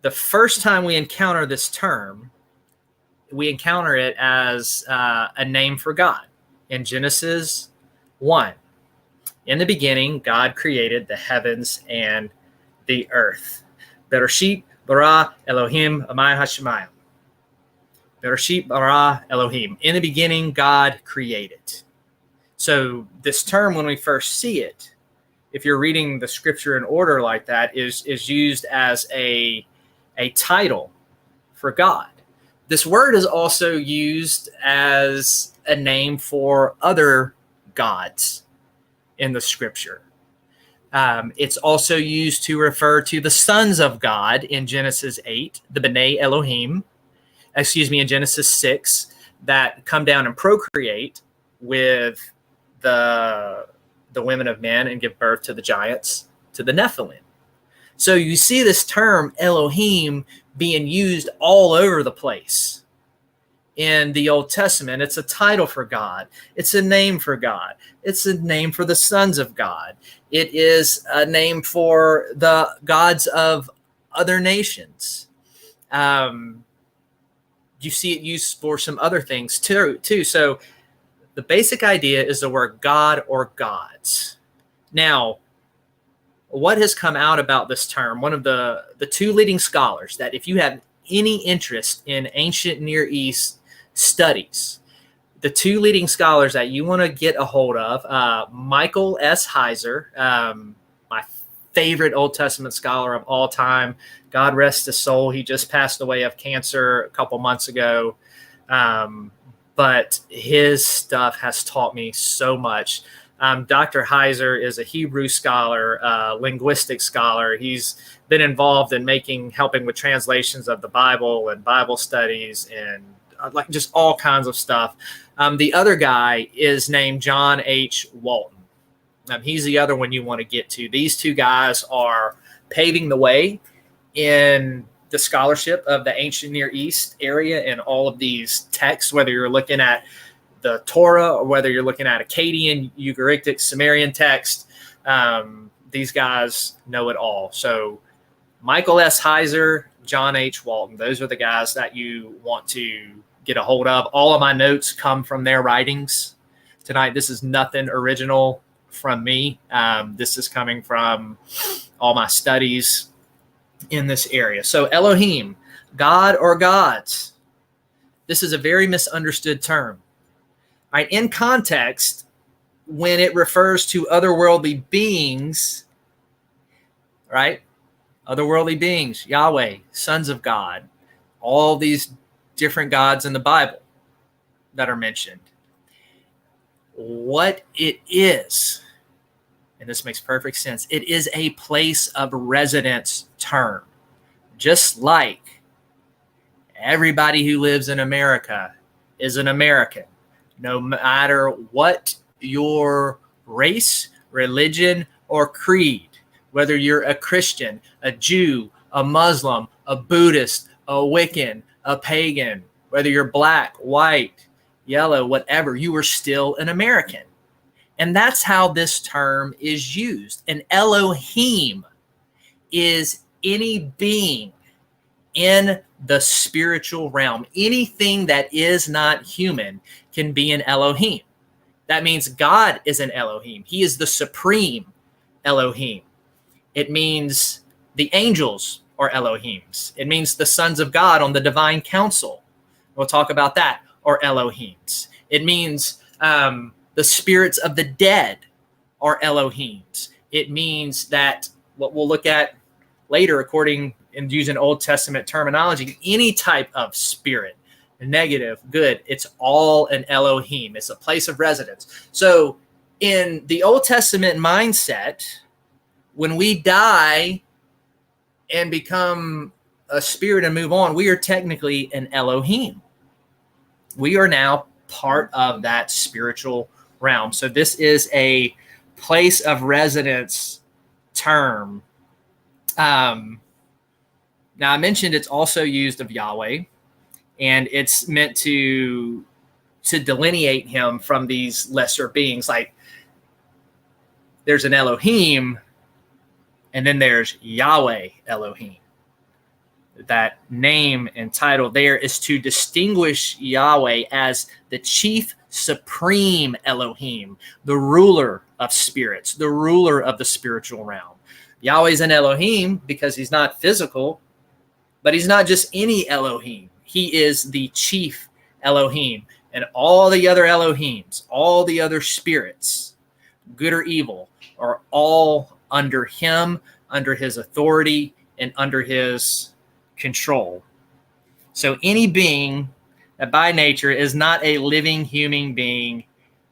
the first time we encounter this term, we encounter it as a name for God. In Genesis 1, in the beginning, God created the heavens and the earth. Bereshit bara Elohim amay hashemayim. Bereshit bara Elohim. In the beginning, God created. So this term, when we first see it, if you're reading the scripture in order like that, is used as a title for God. This word is also used as a name for other gods in the scripture. It's also used to refer to the sons of God in Genesis 8, the B'nai Elohim, in Genesis 6, that come down and procreate with the women of men and give birth to the giants, to the Nephilim. So you see this term Elohim being used all over the place in the Old Testament. It's a title for God. It's a name for God. It's a name for the sons of God. It is a name for the gods of other nations. You see it used for some other things too. So the basic idea is the word God or gods. Now, what has come out about this term? One of the two leading scholars that, if you have any interest in ancient Near East studies, the two leading scholars that you want to get a hold of, Michael S. Heiser, my favorite Old Testament scholar of all time. God rest his soul. He just passed away of cancer a couple months ago. But his stuff has taught me so much. Dr. Heiser is a Hebrew scholar, linguistic scholar. He's been involved in helping with translations of the Bible and Bible studies and like just all kinds of stuff. The other guy is named John H. Walton. He's the other one you want to get to. These two guys are paving the way in the scholarship of the ancient Near East area and all of these texts, whether you're looking at the Torah or whether you're looking at Akkadian, Ugaritic, Sumerian text. These guys know it all. So Michael S. Heiser, John H. Walton, those are the guys that you want to get a hold of. All of my notes come from their writings tonight. This is nothing original from me. This is coming from all my studies in this area. So Elohim, God or gods. This is a very misunderstood term. All right, in context, when it refers to otherworldly beings, right? Otherworldly beings, Yahweh, sons of God, all these different gods in the Bible that are mentioned. What it is, and this makes perfect sense, it is a place of residence term. Just like everybody who lives in America is an American, no matter what your race, religion, or creed, whether you're a Christian, a Jew, a Muslim, a Buddhist, a Wiccan, a pagan, whether you're black, white, yellow, whatever, you are still an American. And that's how this term is used. An Elohim is any being in the spiritual realm. Anything that is not human can be an Elohim. That means God is an Elohim. He is the supreme Elohim. It means the angels are Elohims. It means the sons of God on the divine council, we'll talk about that, are Elohims. It means the spirits of the dead are Elohims. It means that what we'll look at later, according and using Old Testament terminology, any type of spirit, negative, good, it's all an Elohim. It's a place of residence. So in the Old Testament mindset, when we die and become a spirit and move on, we are technically an Elohim. We are now part of that spiritual realm. So this is a place of residence term. Now, I mentioned it's also used of Yahweh, and it's meant to delineate him from these lesser beings. Like there's an Elohim, and then there's Yahweh Elohim. That name and title there is to distinguish Yahweh as the chief supreme Elohim, the ruler of spirits, the ruler of the spiritual realm. Yahweh's an Elohim because he's not physical, but he's not just any Elohim. He is the chief Elohim, and all the other Elohims, all the other spirits, good or evil, are all under him, under his authority, and under his control. So any being that by nature is not a living human being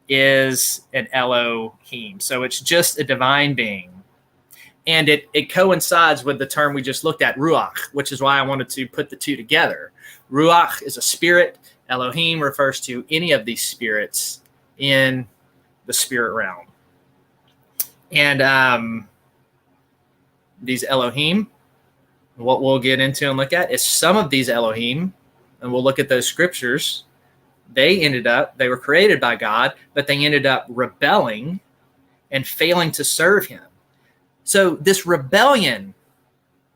is an Elohim. So it's just a divine being. And it coincides with the term we just looked at, Ruach, which is why I wanted to put the two together. Ruach is a spirit. Elohim refers to any of these spirits in the spirit realm. And these Elohim, what we'll get into and look at is some of these Elohim, and we'll look at those scriptures they were created by God, but they ended up rebelling and failing to serve him. So this rebellion,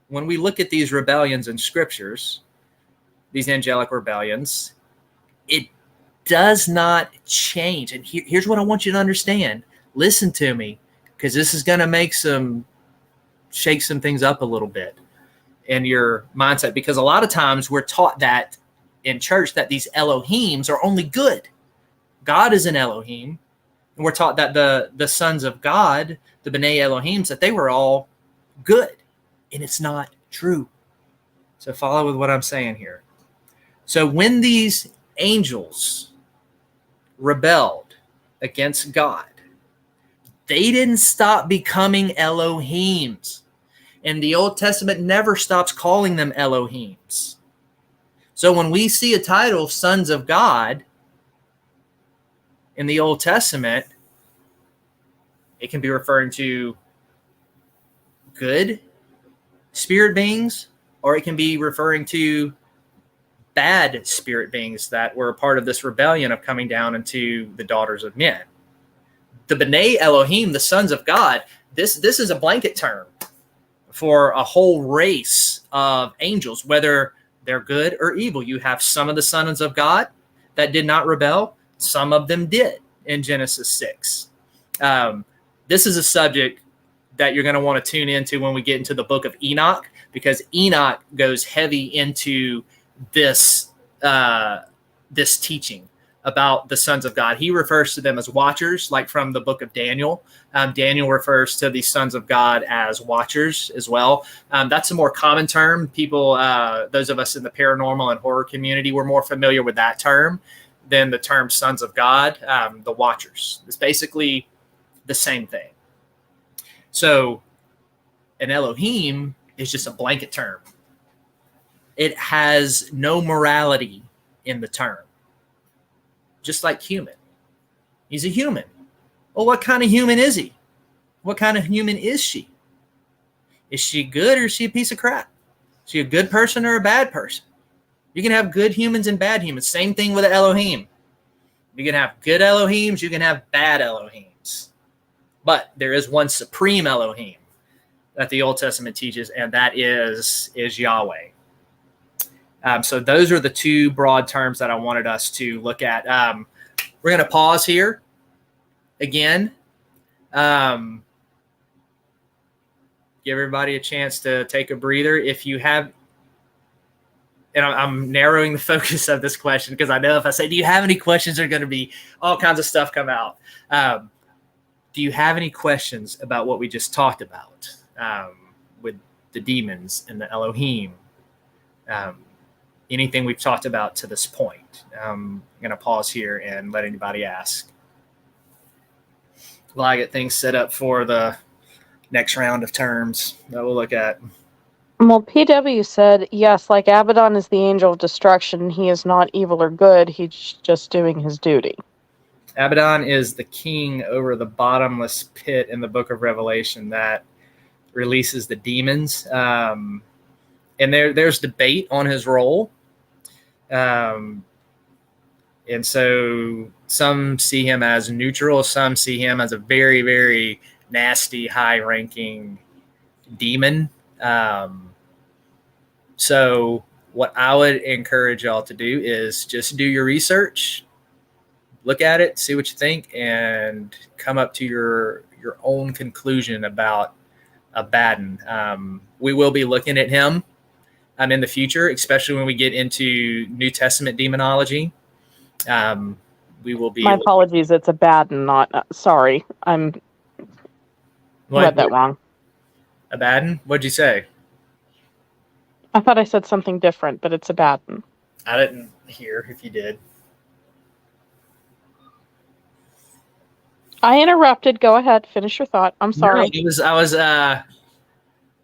when we look at these rebellions in scriptures, these angelic rebellions, it does not change. And here's what I want you to understand. Listen to me, because this is going to shake some things up a little bit in your mindset. Because a lot of times we're taught that in church that these Elohims are only good. God is an Elohim. And we're taught that the sons of God, the B'nai Elohims, that they were all good. And it's not true. So follow with what I'm saying here. So when these angels rebelled against God, they didn't stop becoming Elohims. And the Old Testament never stops calling them Elohims. So when we see a title, sons of God, in the Old Testament, it can be referring to good spirit beings, or it can be referring to bad spirit beings that were a part of this rebellion of coming down into the daughters of men. The B'nai Elohim, the sons of God, this is a blanket term for a whole race of angels, whether they're good or evil. You have some of the sons of God that did not rebel. Some of them did in Genesis 6. This is a subject that you're going to want to tune into when we get into the book of Enoch, because Enoch goes heavy into this teaching about the sons of God. He refers to them as watchers, like from the book of Daniel. Daniel refers to the sons of God as watchers as well. That's a more common term. People, those of us in the paranormal and horror community, we're more familiar with that term than the term sons of God, the watchers. It's basically the same thing. So an Elohim is just a blanket term. It has no morality in the term. Just like human. He's a human. Well, what kind of human is he? What kind of human is she? Is she good or is she a piece of crap? Is she a good person or a bad person? You can have good humans and bad humans. Same thing with an Elohim. You can have good Elohims, you can have bad Elohims. But there is one supreme Elohim that the Old Testament teaches, and that is Yahweh. So those are the two broad terms that I wanted us to look at. We're going to pause here again. Give everybody a chance to take a breather. If you have, and I'm narrowing the focus of this question because I know if I say, do you have any questions, there are going to be all kinds of stuff come out. Do you have any questions about what we just talked about with the demons and the Elohim? Anything we've talked about to this point. I'm going to pause here and let anybody ask while I get things set up for the next round of terms that we'll look at. Well, PW said, yes, like Abaddon is the angel of destruction. He is not evil or good. He's just doing his duty. Abaddon is the king over the bottomless pit in the book of Revelation that releases the demons. And there's debate on his role. And so some see him as neutral. Some see him as a very, very nasty, high-ranking demon. So what I would encourage y'all to do is just do your research, look at it, see what you think, and come up to your own conclusion about Abaddon. We will be looking at him in the future, especially when we get into New Testament demonology. We will be. My apologies. It's Abaddon, not sorry. I'm read that wrong. Abaddon? What'd you say? I thought I said something different, but it's Abaddon. I didn't hear if you did. I interrupted. Go ahead. Finish your thought. I'm sorry. No,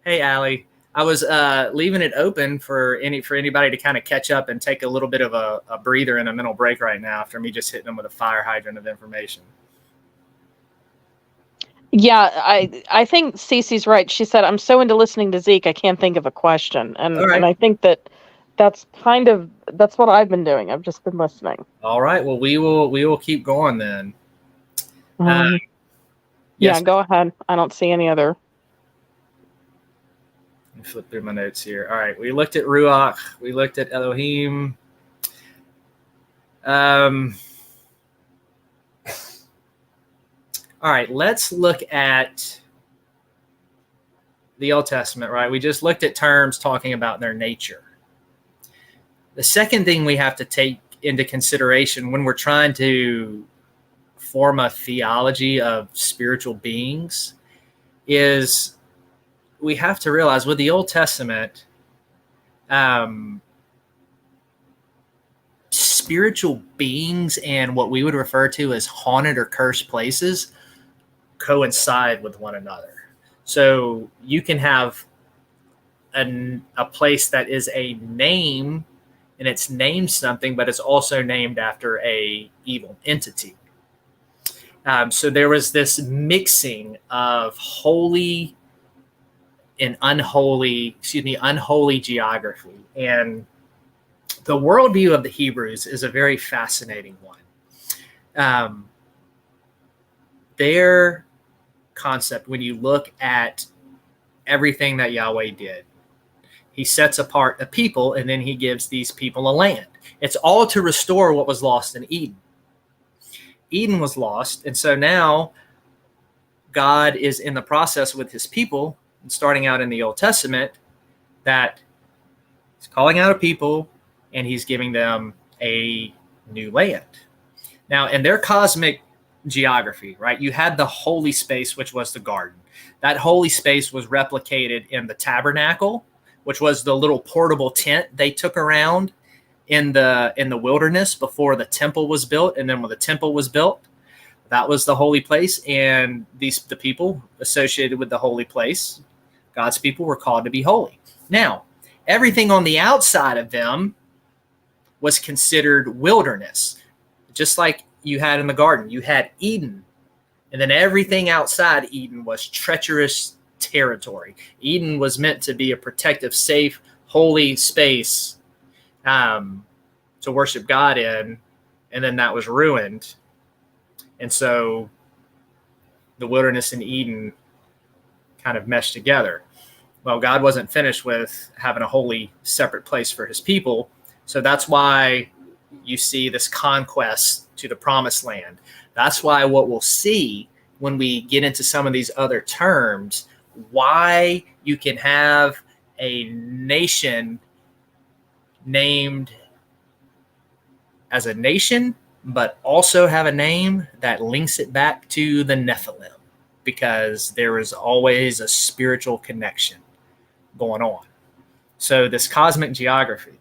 hey, Allie. I was leaving it open for anybody to kind of catch up and take a little bit of a breather and a mental break right now after me just hitting them with a fire hydrant of information. Yeah, I think Stacey's right. She said, I'm so into listening to Zeke, I can't think of a question. And All right. And I think that's kind of That's what I've been doing. I've just been listening. All right. Well, we will keep going then. Yeah, Yes. go ahead. I don't see any other. Let me flip through my notes here. All right. We looked at Ruach. We looked at Elohim. All right. Let's look at the Old Testament, right? We just looked at terms talking about their nature. The second thing we have to take into consideration when we're trying to form a theology of spiritual beings is we have to realize with the Old Testament, spiritual beings and what we would refer to as haunted or cursed places coincide with one another. So you can have a place that is a name and it's named something, but it's also named after a evil entity. So there was this mixing of holy and unholy geography. And the worldview of the Hebrews is a very fascinating one. Their concept, when you look at everything that Yahweh did, he sets apart a people and then he gives these people a land. It's all to restore what was lost in Eden. Eden was lost, and so now God is in the process with his people, and starting out in the Old Testament, that he's calling out a people and he's giving them a new land. Now, in their cosmic geography, right, you had the holy space, which was the garden. That holy space was replicated in the tabernacle, which was the little portable tent they took around in the wilderness before the temple was built. And then when the temple was built, that was the holy place. And the people associated with the holy place, God's people, were called to be holy. Now, everything on the outside of them was considered wilderness. Just like you had in the garden, you had Eden. And then everything outside Eden was treacherous territory. Eden was meant to be a protective, safe, holy space to worship God in, and then that was ruined. And so the wilderness and Eden kind of meshed together. Well, God wasn't finished with having a holy separate place for his people. So that's why you see this conquest to the promised land. That's why what we'll see when we get into some of these other terms, why you can have a nation named as a nation, but also have a name that links it back to the Nephilim, because there is always a spiritual connection going on. So this cosmic geography,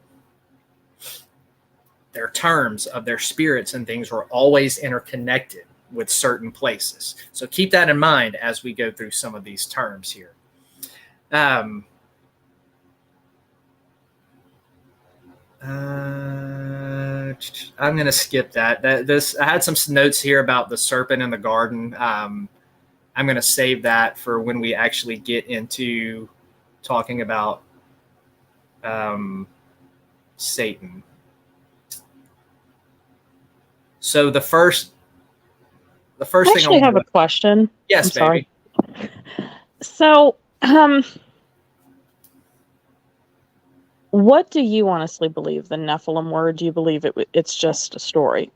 their terms of their spirits and things were always interconnected with certain places. So keep that in mind as we go through some of these terms here. I'm going to skip that. I had some notes here about the serpent in the garden. I'm going to save that for when we actually get into talking about Satan. So the first I thing actually have a question. Yes, I'm baby. Sorry. So, what do you honestly believe the Nephilim were? Do you believe it's just a story?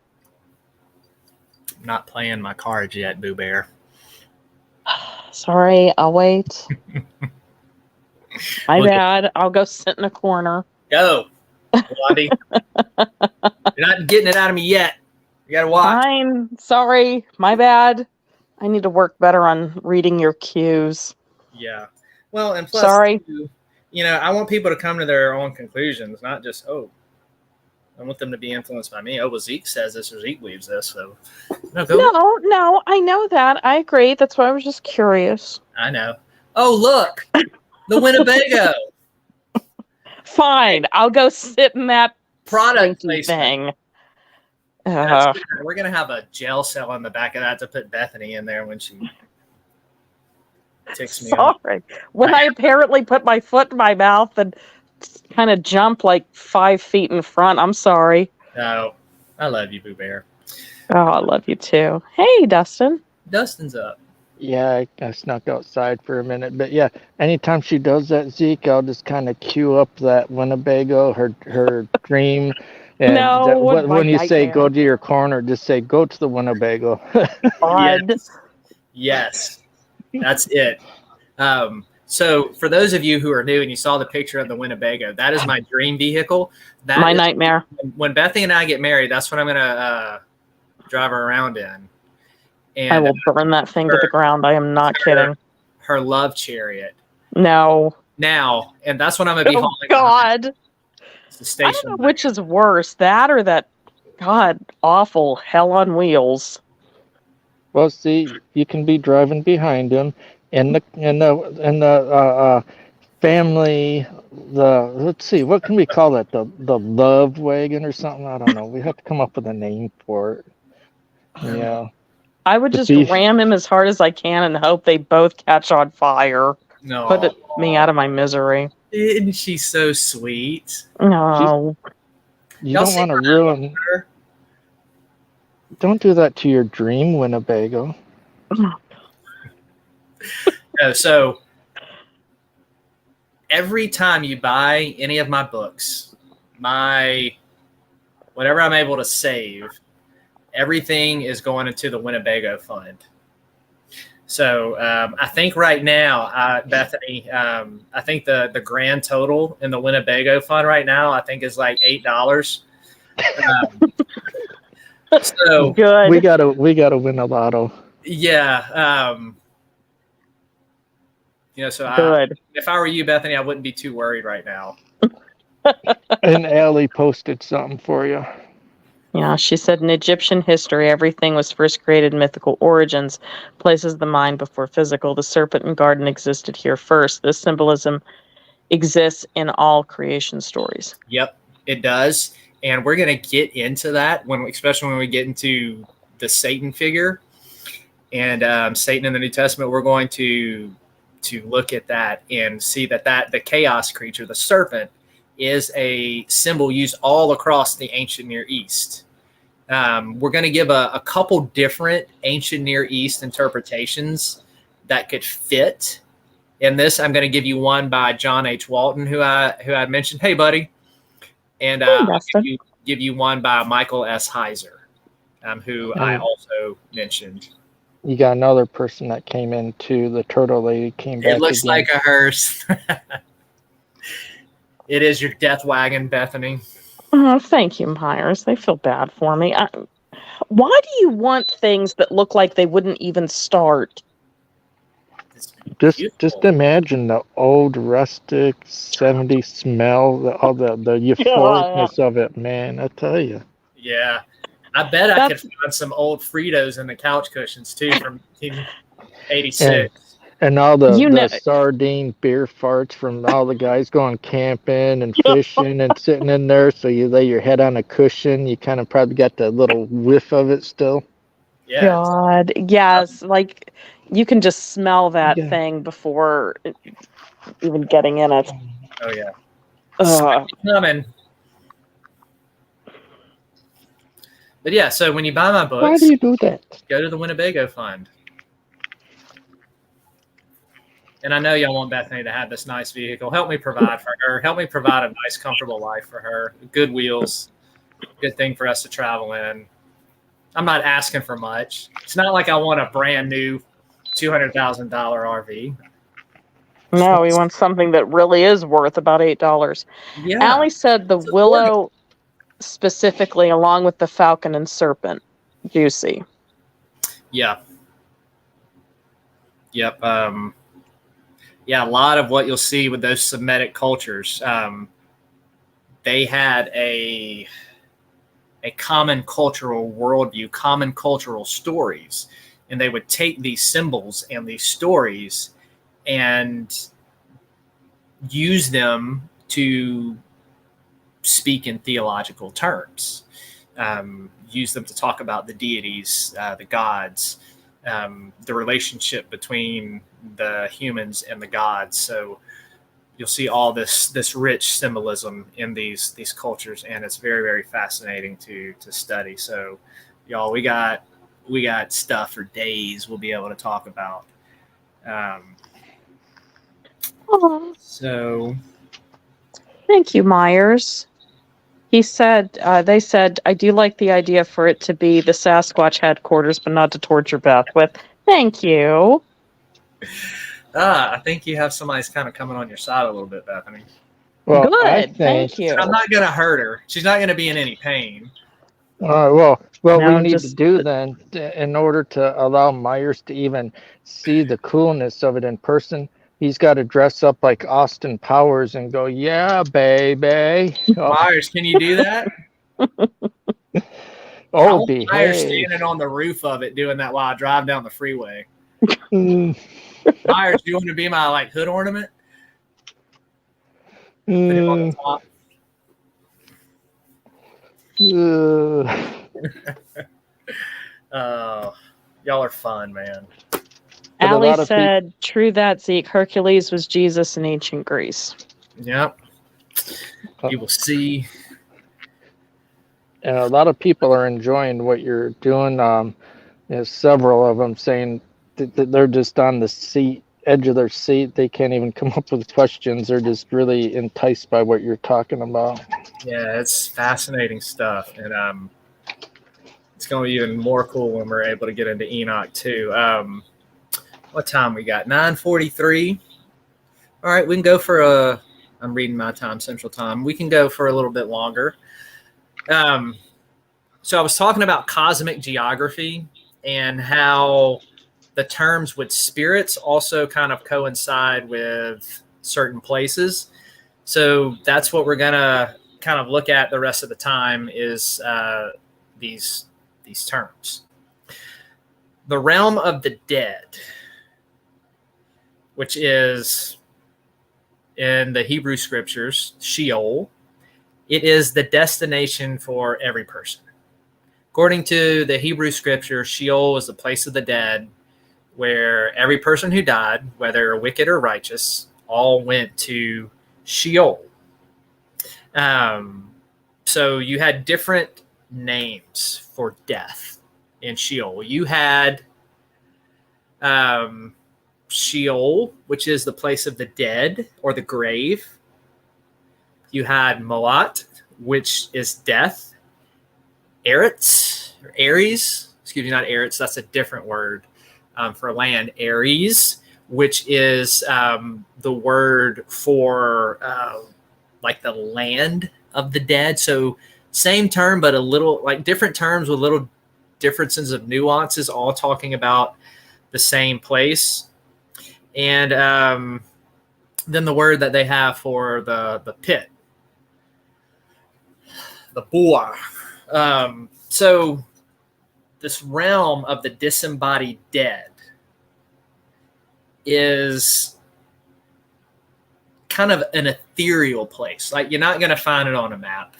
I'm not playing my cards yet, Boo Bear. Sorry, I'll wait. My bad. I'll go sit in a corner. Go, Blondie. You're not getting it out of me yet. You got to watch. Fine. Sorry. My bad. I need to work better on reading your cues. Yeah. Well, and plus, sorry. I want people to come to their own conclusions, not just, I want them to be influenced by me. Oh, well, Zeke says this or Zeke believes this. So, No, I know that. I agree. That's why I was just curious. I know. Oh, look, the Winnebago. Fine. I'll go sit in that product thing. We're going to have a jail cell on the back of that to put Bethany in there when she ticks me off. When I apparently put my foot in my mouth and kind of jump like 5 feet in front. I'm sorry. No, I love you, Boo Bear. Oh, I love you too. Hey, Dustin. Dustin's up. Yeah, I snuck outside for a minute, but yeah, anytime she does that, Zeke, I'll just kind of cue up that Winnebago, her dream, and No, what my when you say go nightmare. to your corner, just say go to the Winnebago. God. Yes, that's it. So for those of you who are new and you saw the picture of the Winnebago, that is my dream vehicle. That My is nightmare. when Bethany and I get married. That's what I'm gonna drive her around in. I And will burn that thing to the ground. I am not kidding. her love chariot. No. Now, and that's what I'm gonna be Oh, hauling. God. The I station. don't know which is worse, that or that, God, awful hell on wheels. Well, see, you can be driving behind him in the family. Let's see, what can we call that? The love wagon or something? I don't know. We have to come up with a name for it. Yeah. I would The just beef. ram him as hard as I can and hope they both catch on fire. No, Me out of my misery. isn't she so sweet? No. You Y'all don't see want to ruin. her? Don't do that to your dream, Winnebago. No, so every time you buy any of my books, my whatever I'm able to save, everything is going into the Winnebago fund. So I think right now, Bethany, I think the grand total in the Winnebago fund right now, I think is like $8. So Good. We gotta win a lotto. yeah, so Good. if I were you, Bethany, I wouldn't be too worried right now. And Allie posted something for you. Yeah, she said in Egyptian history, everything was first created in mythical origins, places the mind before physical. The serpent and garden existed here first. This symbolism exists in all creation stories. Yep, it does, and we're gonna get into that especially when we get into the Satan figure and Satan in the New Testament. We're going to look at that and see that the chaos creature, the serpent, is a symbol used all across the ancient Near East. We're going to give a couple different ancient Near East interpretations that could fit in this. I'm going to give you one by John H. Walton, who I mentioned. Hey, buddy. And I'll give you one by Michael S. Heiser, who I also mentioned. You got another person that came in too. The turtle lady came back. It looks again. like a hearse. It is your death wagon, Bethany. Oh, thank you, Myers. They feel bad for me. Why do you want things that look like they wouldn't even start? Just imagine the old rustic 70s smell, all the euphoricness of it, man. I tell you. Yeah. I bet I could find some old Fritos in the couch cushions too from 1986. And all the sardine beer farts from all the guys going camping and fishing and sitting in there. So you lay your head on a cushion. You kind of probably got the little whiff of it still. Yeah. God, yes. Like you can just smell that thing before even getting in it. Oh, yeah. Coming. But yeah, so when you buy my books, why do you do that? Go to the Winnebago Fund. And I know y'all want Bethany to have this nice vehicle. Help me provide for her. Help me provide a nice, comfortable life for her. Good wheels. Good thing for us to travel in. I'm not asking for much. It's not like I want a brand new $200,000 RV. No, we want something that really is worth about $8. Yeah. Allie said the willow specifically, along with the falcon and serpent, juicy. Yeah. Yep. Yeah, a lot of what you'll see with those Semitic cultures, they had a common cultural worldview, common cultural stories, and they would take these symbols and these stories and use them to speak in theological terms, use them to talk about the deities, the gods, the relationship between the humans and the gods. So you'll see all this rich symbolism in these cultures, and it's very, very fascinating to study. So, y'all, we got stuff for days we'll be able to talk about. So, thank you, Myers. He said, they said, I do like the idea for it to be the Sasquatch headquarters, but not to torture Beth with. Thank you. I think you have somebody's kind of coming on your side a little bit, Bethany. Well, Good. Thank you. I'm not going to hurt her. She's not going to be in any pain. Well, Now we need to just- do then, in order to allow Myers to even see the coolness of it in person, he's got to dress up like Austin Powers and go, yeah, baby. Myers, can you do that? Oh, Myers behave. standing on the roof of it doing that while I drive down the freeway. Mm, Myers, do you want to be my like hood ornament? Put him on the top. Y'all are fun, man. Allie said, true that, Zeke. Hercules was Jesus in ancient Greece. Yep. You will see. And a lot of people are enjoying what you're doing. Several of them saying that they're just on the edge of their seat. They can't even come up with questions. They're just really enticed by what you're talking about. Yeah, it's fascinating stuff. And it's going to be even more cool when we're able to get into Enoch too. What time we got? 9:43. All right, we can go for I'm reading my time, Central Time. We can go for a little bit longer. So I was talking about cosmic geography and how the terms with spirits also kind of coincide with certain places. So that's what we're going to kind of look at the rest of the time is these terms. The realm of the dead, which is in the Hebrew scriptures, Sheol. It is the destination for every person. According to the Hebrew scripture, Sheol is the place of the dead where every person who died, whether wicked or righteous, all went to Sheol. So you had different names for death in Sheol. You had Sheol, which is the place of the dead or the grave. You had Moat, which is death. Ares, not Ares, that's a different word for land. Ares, which is the word for like the land of the dead. So same term, but a little like different terms with little differences of nuances, all talking about the same place. And then the word that they have for the pit, the boar. So this realm of the disembodied dead is kind of an ethereal place. Like you're not going to find it on a map.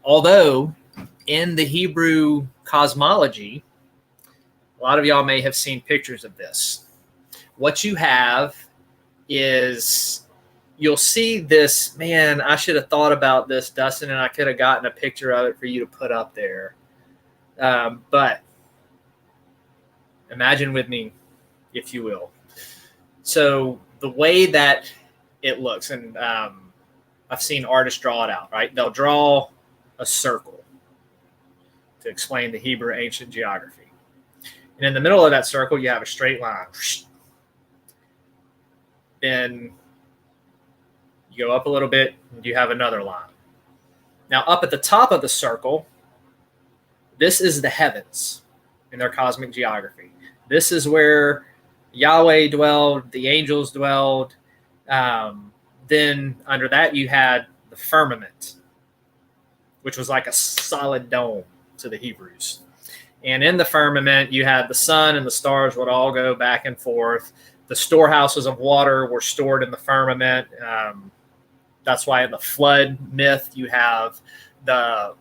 Although in the Hebrew cosmology, a lot of y'all may have seen pictures of this. What you have is you'll see this, man, I should have thought about this, Dustin, and I could have gotten a picture of it for you to put up there. But imagine with me, if you will. So the way that it looks, and I've seen artists draw it out, right? They'll draw a circle to explain the Hebrew ancient geography. And in the middle of that circle, you have a straight line. Then you go up a little bit, and you have another line. Now, up at the top of the circle, this is the heavens in their cosmic geography. This is where Yahweh dwelled, the angels dwelled. Then under that, you had the firmament, which was like a solid dome to the Hebrews. And in the firmament, you had the sun and the stars would all go back and forth. The storehouses of water were stored in the firmament. That's why in the flood myth, you have the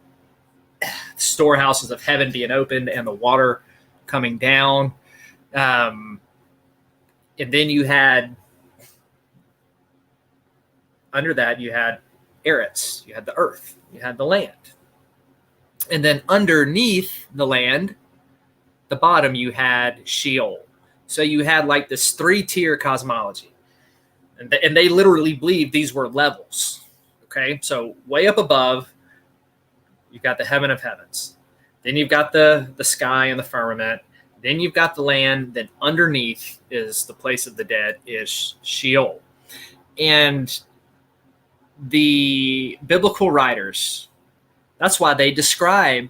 storehouses of heaven being opened and the water coming down. And then you had under that you had Eretz, you had the earth, you had the land. And then underneath the land, the bottom, you had Sheol. So you had like this 3-tier cosmology. And they literally believed these were levels. Okay, so way up above, you've got the heaven of heavens. Then you've got the sky and the firmament. Then you've got the land. Then underneath is the place of the dead, is Sheol. And the biblical writers, that's why they describe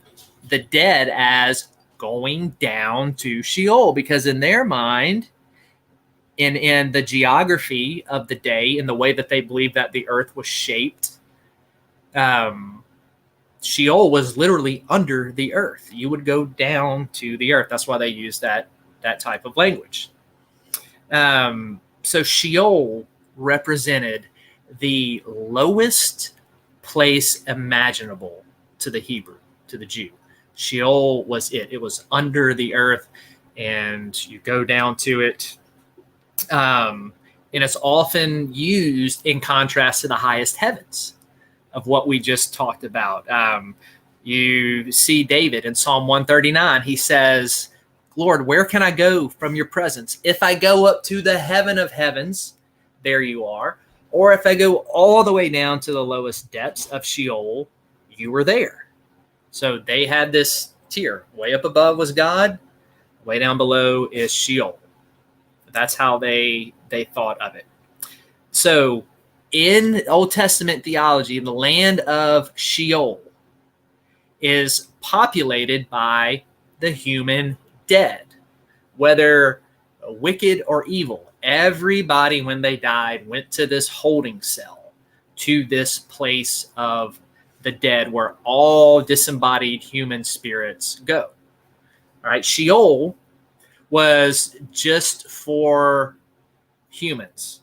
the dead as going down to Sheol, because in their mind, in the geography of the day, in the way that they believed that the earth was shaped, Sheol was literally under the earth. You would go down to the earth. That's why they use that type of language. So Sheol represented the lowest place imaginable to the Hebrew, to the Jew. Sheol was it. It was under the earth, and you go down to it. And it's often used in contrast to the highest heavens of what we just talked about. You see David in Psalm 139. He says, Lord, where can I go from your presence? If I go up to the heaven of heavens, there you are. Or if I go all the way down to the lowest depths of Sheol, you were there. So they had this tier. Way up above was God. Way down below is Sheol. That's how they thought of it. So in Old Testament theology, the land of Sheol is populated by the human dead, whether wicked or evil. Everybody, when they died, went to this holding cell, to this place of the dead where all disembodied human spirits go. All right, Sheol was just for humans.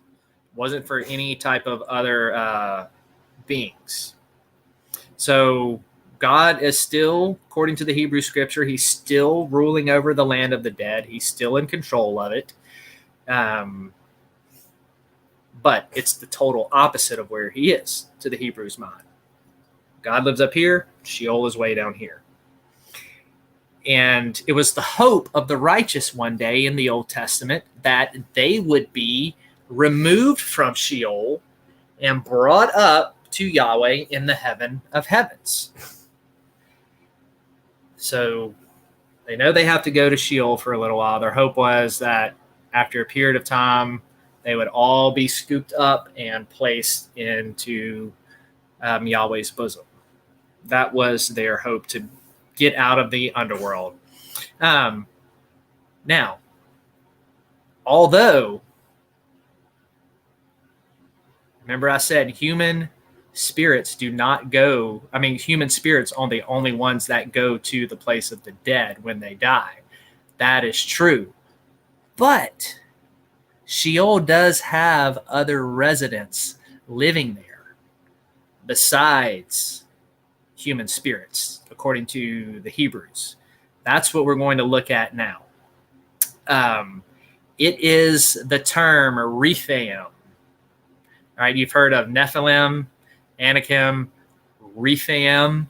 Wasn't for any type of other beings. So God is still, according to the Hebrew scripture, he's still ruling over the land of the dead. He's still in control of it. But it's the total opposite of where he is to the Hebrew's mind. God lives up here. Sheol is way down here. And it was the hope of the righteous one day in the Old Testament that they would be removed from Sheol and brought up to Yahweh in the heaven of heavens. So they know they have to go to Sheol for a little while. Their hope was that after a period of time, they would all be scooped up and placed into Yahweh's bosom. That was their hope, to get out of the underworld. Now, although, remember I said human spirits do not go, human spirits are the only ones that go to the place of the dead when they die. That is true. But Sheol does have other residents living there besides human spirits, according to the Hebrews. That's what we're going to look at now. It is the term Rephaim. All right, you've heard of Nephilim, Anakim, Rephaim.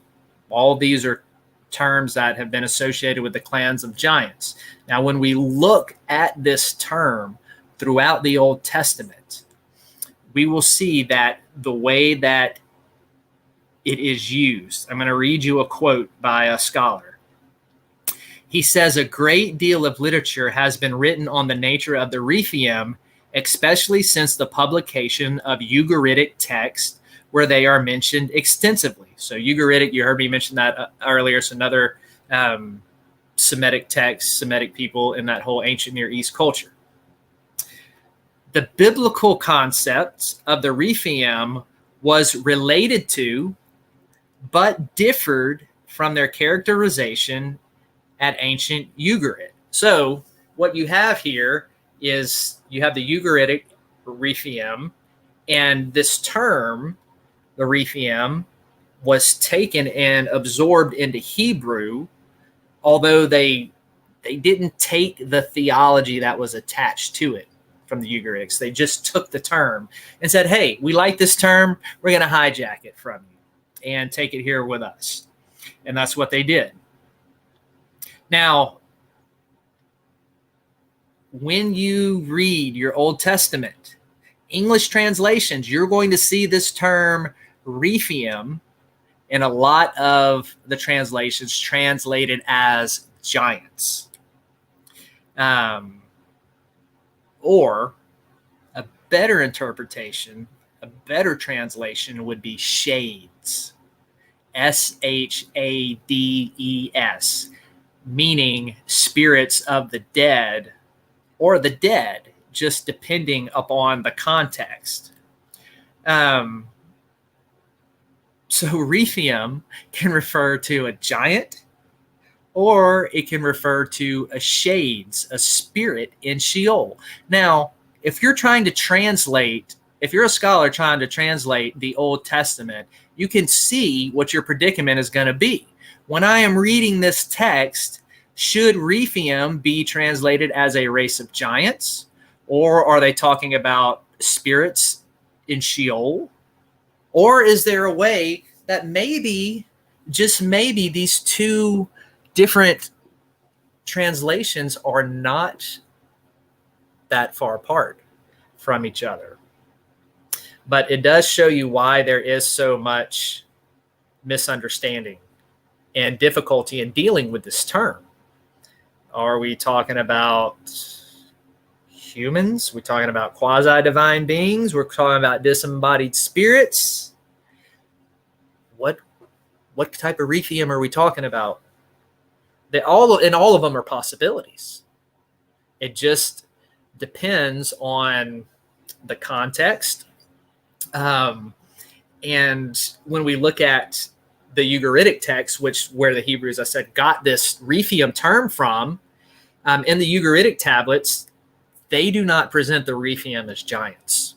All these are terms that have been associated with the clans of giants. Now, when we look at this term throughout the Old Testament, we will see that the way that it is used. I'm going to read you a quote by a scholar. He says, a great deal of literature has been written on the nature of the Rephaim, especially since the publication of Ugaritic texts where they are mentioned extensively. So Ugaritic, you heard me mention that earlier. It's another Semitic text, Semitic people in that whole ancient Near East culture. The biblical concept of the Rephaim was related to, but differed from their characterization at ancient Ugarit. So what you have here is you have the Ugaritic Rephaim, and this term, the Rephaim, was taken and absorbed into Hebrew, although they didn't take the theology that was attached to it. from the Ugaritic. They just took the term and said, hey, we like this term. We're going to hijack it from you and take it here with us. And that's what they did. Now, when you read your Old Testament, English translations, you're going to see this term Rephiim in a lot of the translations translated as giants. Or a better interpretation, a better translation would be shades. Shades, meaning spirits of the dead or the dead, just depending upon the context. So Rephiim can refer to a giant, or it can refer to a shades, a spirit in Sheol. Now, if you're trying to translate, if you're a scholar trying to translate the Old Testament, you can see what your predicament is going to be. When I am reading this text, should Rephiim be translated as a race of giants? Or are they talking about spirits in Sheol? Or is there a way that maybe, just maybe, these two different translations are not that far apart from each other? But it does show you why there is so much misunderstanding and difficulty in dealing with this term. Are we talking about humans? We're talking about quasi-divine beings? We're talking about disembodied spirits? What type of Rephiim are we talking about? All of them are possibilities. It just depends on the context. And when we look at the Ugaritic text, where the Hebrews, I said, got this Rephiim term from, in the Ugaritic tablets, they do not present the Rephiim as giants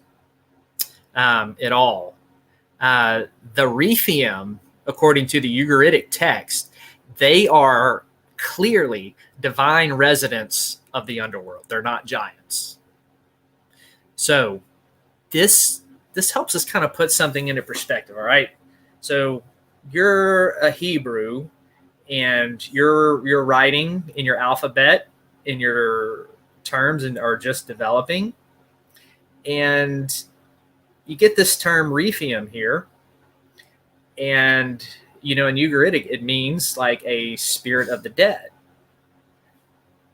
at all. The Rephiim, according to the Ugaritic text, they are clearly divine residents of the underworld. They're not giants. So this helps us kind of put something into perspective, all right? So you're a Hebrew and you're writing in your alphabet in your terms and are just developing, and you get this term Rephiim here, and in Ugaritic it means like a spirit of the dead.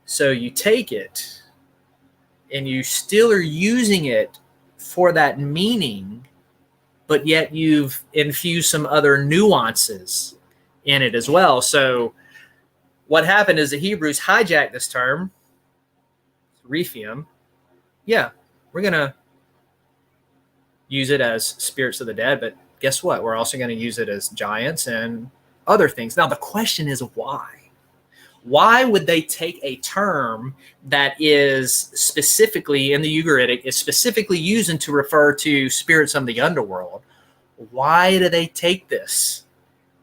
So you take it and you still are using it for that meaning, but yet you've infused some other nuances in it as well. So what happened is the Hebrews hijacked this term, Rephiim. Yeah, we're going to use it as spirits of the dead, but guess what? We're also going to use it as giants and other things. Now, the question is why? Why would they take a term that is specifically in the Ugaritic, is specifically used to refer to spirits of the underworld? Why do they take this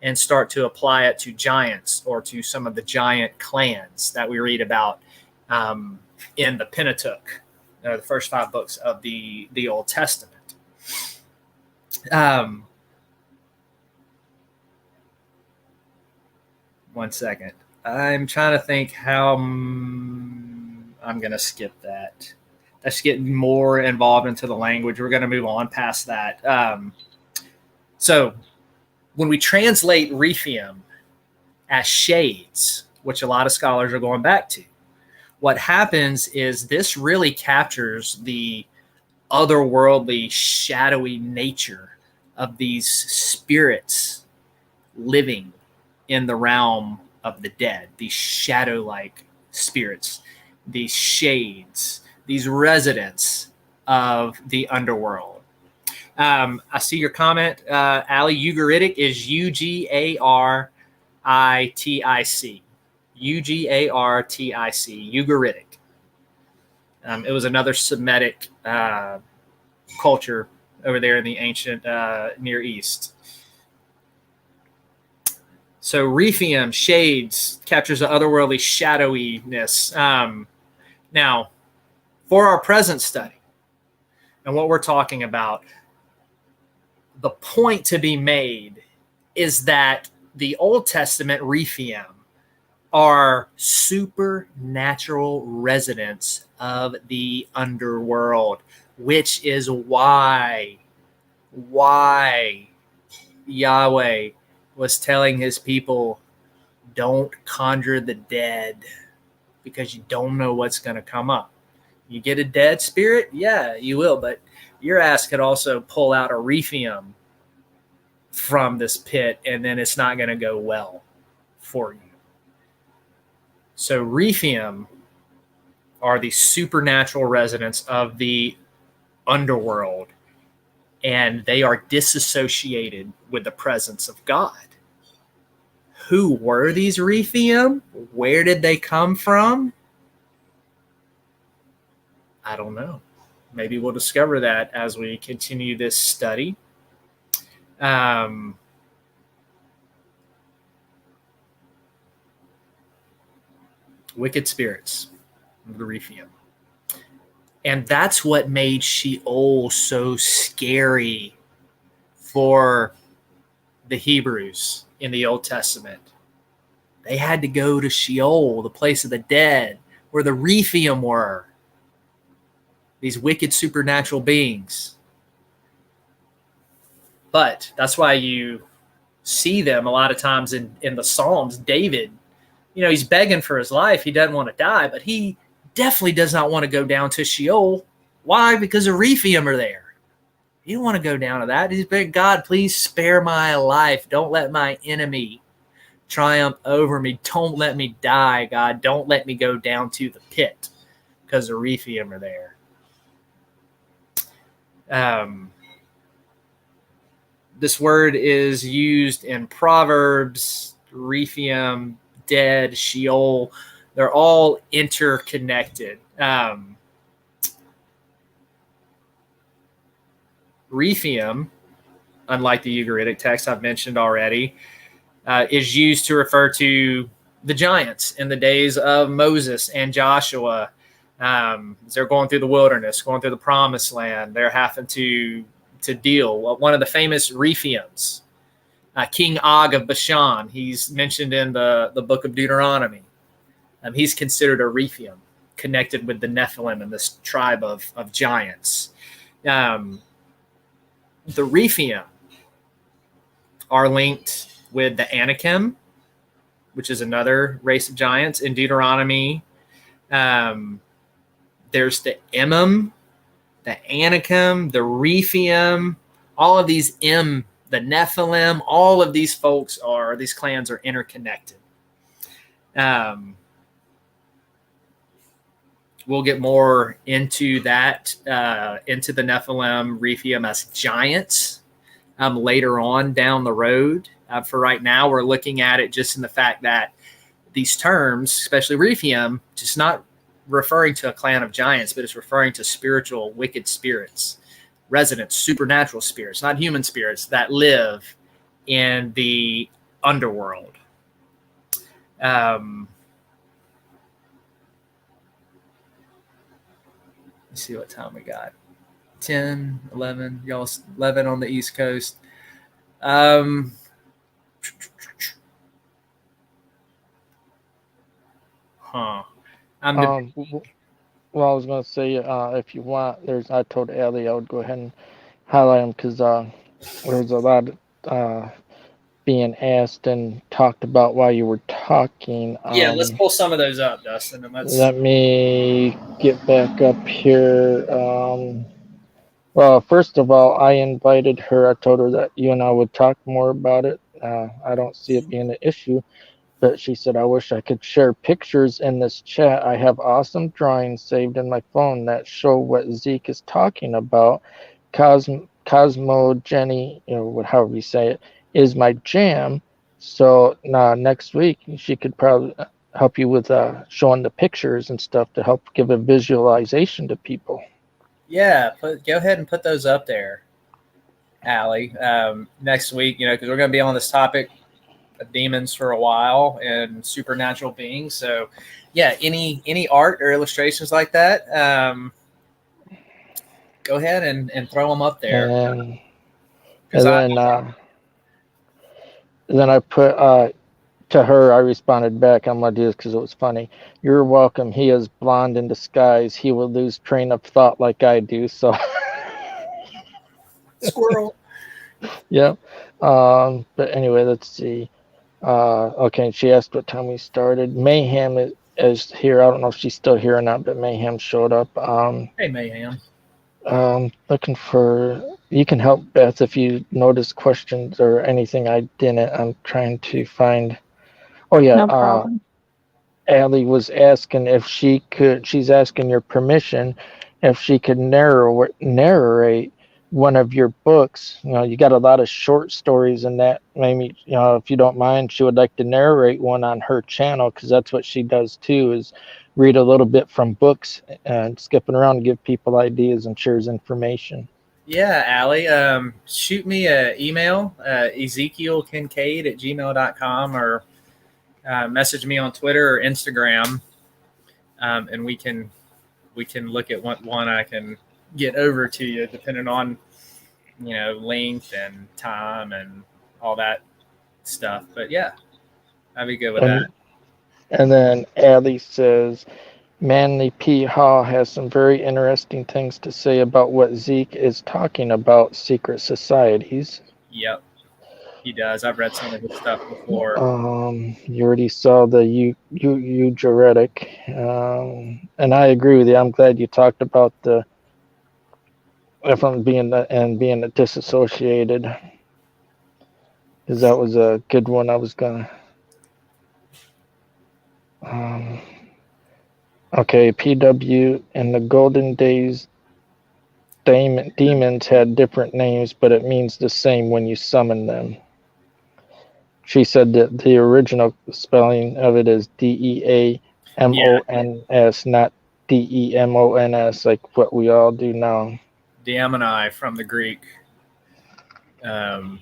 and start to apply it to giants or to some of the giant clans that we read about in the Pentateuch, the first 5 books of the Old Testament? One second. I'm trying to think how I'm going to skip that. That's getting more involved into the language. We're going to move on past that. So when we translate Rephiim as shades, which a lot of scholars are going back to, what happens is this really captures the otherworldly, shadowy nature of these spirits living in the realm of the dead, these shadow-like spirits, these shades, these residents of the underworld. I see your comment, Ali. Ugaritic is Ugaritic. Ugaritic. Ugaritic. It was another Semitic culture over there in the ancient Near East. So Rephiim, shades, captures the otherworldly shadowiness. Now, For our present study and what we're talking about, the point to be made is that the Old Testament Rephaim are supernatural residents of the underworld, which is why Yahweh was telling his people, don't conjure the dead, because you don't know what's going to come up. You get a dead spirit? Yeah, you will, but your ass could also pull out a Rephaim from this pit, and then it's not going to go well for you. So Rephaim are the supernatural residents of the underworld, and they are disassociated with the presence of God. Who were these Rephaim? Where did they come from? I don't know. Maybe we'll discover that as we continue this study. Wicked spirits, the Rephaim. And that's what made Sheol so scary for the Hebrews in the Old Testament. They had to go to Sheol, the place of the dead, where the Rephaim were. These wicked supernatural beings. But that's why you see them a lot of times in the Psalms. David, he's begging for his life. He doesn't want to die, but he definitely does not want to go down to Sheol. Why? Because the Rephaim are there. He don't want to go down to that. He's begging, God, please spare my life. Don't let my enemy triumph over me. Don't let me die, God. Don't let me go down to the pit, because the Rephaim are there. This word is used in Proverbs, Rephaim, dead, Sheol. They're all interconnected. Rephaim, unlike the Ugaritic text I've mentioned already, is used to refer to the giants in the days of Moses and Joshua. They're going through the wilderness, going through the promised land. They're having to deal. One of the famous Rephaims, King Og of Bashan, he's mentioned in the book of Deuteronomy. He's considered a Rephaim, connected with the Nephilim and this tribe of giants. The Rephaim are linked with the Anakim, which is another race of giants in Deuteronomy. There's the Emim, the Anakim, the Rephaim, all of these the Nephilim, all of these these clans are interconnected. We'll get more into that, into the Nephilim, Rephaim as giants later on down the road. For right now, we're looking at it just in the fact that these terms, especially Rephaim, just not referring to a clan of giants, but it's referring to spiritual wicked spirits, residents, supernatural spirits, not human spirits, that live in the underworld. Let's see what time we got. 10, 11, y'all 11 on the East Coast. Well, I was going to say, if you want, I told Allie I would go ahead and highlight them, because there's a lot being asked and talked about while you were talking. Yeah, let's pull some of those up, Dustin. And let me get back up here. Well, first of all, I invited her. I told her that you and I would talk more about it. I don't see it being an issue. But she said, I wish I could share pictures in this chat. I have awesome drawings saved in my phone that show what Zeke is talking about. Cosmo Jenny, however you say it, is my jam. So next week, she could probably help you with showing the pictures and stuff to help give a visualization to people. Yeah, go ahead and put those up there, Allie, next week, because we're going to be on this topic demons for a while and supernatural beings. So, yeah, any art or illustrations like that, go ahead and throw them up there. And Because then I put to her. I responded back. I'm gonna do this because it was funny. You're welcome. He is blonde in disguise. He will lose train of thought like I do. So. squirrel. Yep. But anyway, let's see. Okay, she asked what time we started. Mayhem is here. I don't know if she's still here or not, but Mayhem showed up. Hey, Mayhem. Looking for. You can help Beth if you notice questions or anything I didn't. I'm trying to find. Oh yeah. No problem. Allie was asking if she could. She's asking your permission if she could narrate one of your books. You know, you got a lot of short stories in that. Maybe, you know, if you don't mind, she would like to narrate one on her channel, because that's what she does too, is read a little bit from books and skipping around and give people ideas and shares information. Yeah, Allie, shoot me an email, ezekielkincade@gmail.com, or message me on Twitter or Instagram, and we can look at what one I can get over to you, depending on, you know, length and time and all that stuff. But yeah, I'd be good with that. And then Allie says, Manly P. Hall has some very interesting things to say about what Zeke is talking about, secret societies. Yep, he does. I've read some of his stuff before. You already saw the eugeretic, and I agree with you. I'm glad you talked about the being disassociated, because that was a good one. I was gonna. Okay, PW, in the golden days, demons had different names, but it means the same when you summon them. She said that the original spelling of it is DEAMONS, not DEMONS, like what we all do now. Diamoni from the Greek. Yep.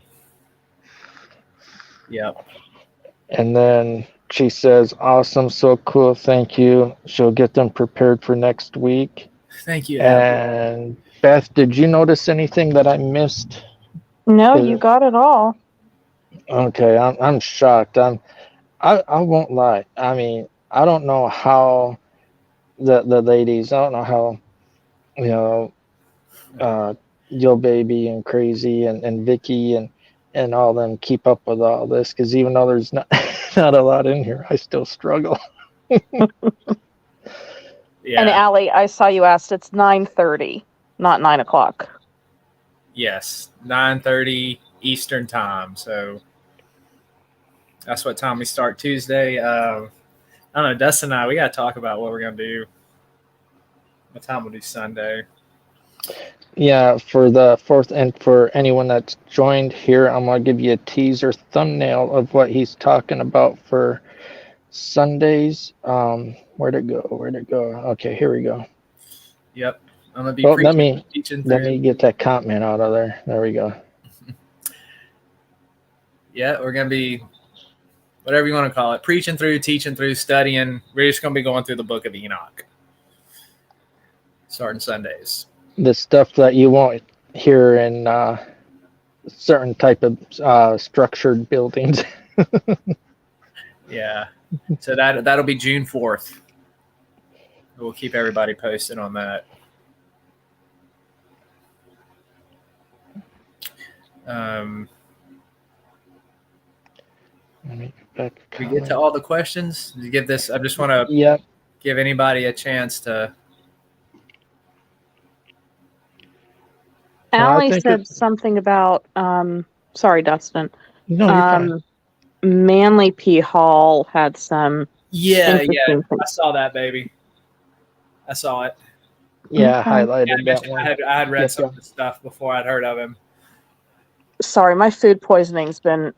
And then she says, awesome, so cool, thank you. She'll get them prepared for next week. Thank you. And Beth, did you notice anything that I missed? No, you got it all. Okay, I'm shocked. I won't lie. I mean, I don't know how the ladies, I don't know how, you know, Yo Baby and Crazy and Vickie and all them keep up with all this, because even though there's not not a lot in here, I still struggle. Yeah. And Allie, I saw you asked. It's 9:30, not 9 o'clock. Yes, 9:30 Eastern time. So that's what time we start Tuesday. I don't know, Dustin and I, we got to talk about what we're going to do. What time we'll do Sunday. Yeah, for the 4th, and for anyone that's joined here, I'm going to give you a teaser thumbnail of what he's talking about for Sundays. Where'd it go? Okay, here we go. Yep. I'm going to be teaching through. Let me get that comment out of there. There we go. Yeah, we're going to be, whatever you want to call it, preaching through, teaching through, studying. We're just going to be going through the book of Enoch. Starting Sundays. The stuff that you won't hear in certain type of structured buildings. Yeah. So that'll be June 4th. We'll keep everybody posted on that. Let me get back. We get to all the questions. You give this. I just want to give anybody a chance to. Allie said something about. Sorry, Dustin. No, you're fine. Manly P. Hall had some. Yeah. I saw that, baby. I saw it. Yeah, I highlighted that one. I had read some of the stuff before I'd heard of him. Sorry, my food poisoning's been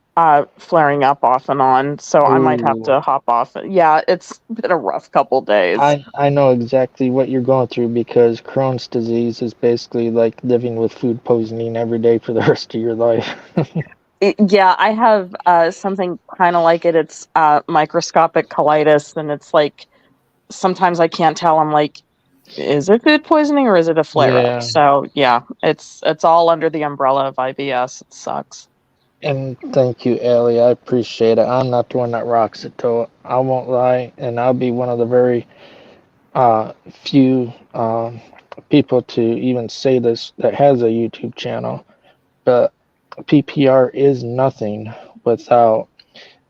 flaring up off and on, so I might have to hop off. Yeah, it's been a rough couple days. I know exactly what you're going through, because Crohn's disease is basically like living with food poisoning every day for the rest of your life. Yeah, I have something kind of like it. It's microscopic colitis, and it's like sometimes I can't tell. I'm like, is it food poisoning or is it a flare up? Yeah. So yeah, it's all under the umbrella of IBS. It sucks. And thank you, Ellie. I appreciate it. I'm not the one that rocks it, though. I won't lie, and I'll be one of the very few people to even say this that has a YouTube channel. But PPR is nothing without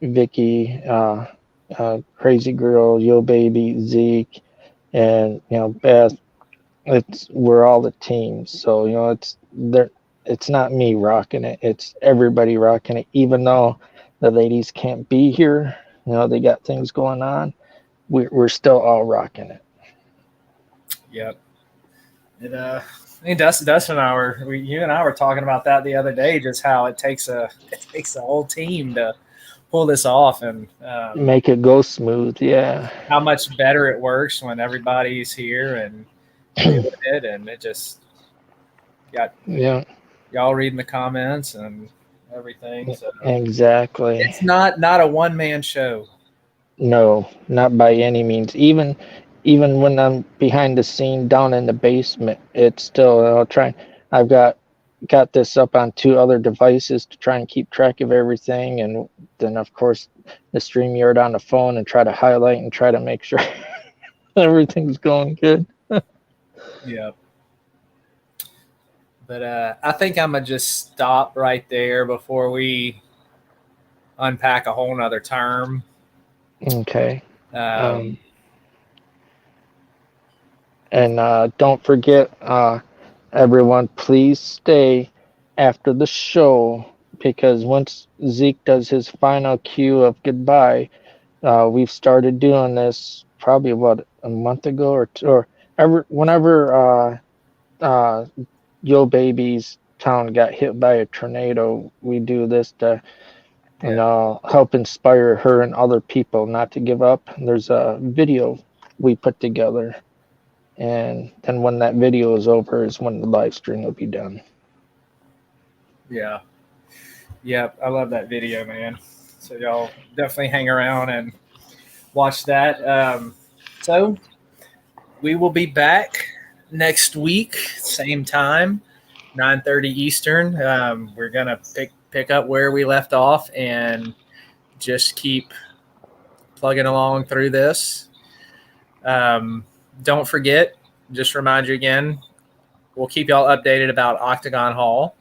Vickie, Crazy Girl, Yo Baby, Zeke, and Beth. We're all the team, so it's there. It's not me rocking it. It's everybody rocking it. Even though the ladies can't be here, they got things going on. We're still all rocking it. Yep. I mean, Dustin and I you and I were talking about that the other day, just how it takes a whole team to pull this off, and Make it go smooth, yeah. how much better it works when everybody's here and doing it, and it just got Yeah, y'all reading the comments and everything. So exactly. it's not a one man show. No, not by any means. Even when I'm behind the scene down in the basement, it's still trying. I've got this up on two other devices to try and keep track of everything, and then of course the StreamYard on the phone and try to highlight and try to make sure everything's going good. Yeah. But I think I'm gonna just stop right there before we unpack a whole nother term. Okay. Um, And don't forget, everyone, please stay after the show, because once Zeke does his final cue of goodbye, we've started doing this probably about a month ago whenever Yo Baby's town got hit by a tornado, we do this to help inspire her and other people not to give up. There's a video we put together, and then when that video is over is when the live stream will be done. yeah. Yep. I love that video, man. So y'all definitely hang around and watch that. So we will be back next week, same time, 9:30 Eastern. We're gonna pick up where we left off and just keep plugging along through this. Don't forget, just remind you again, we'll keep y'all updated about Octagon Hall.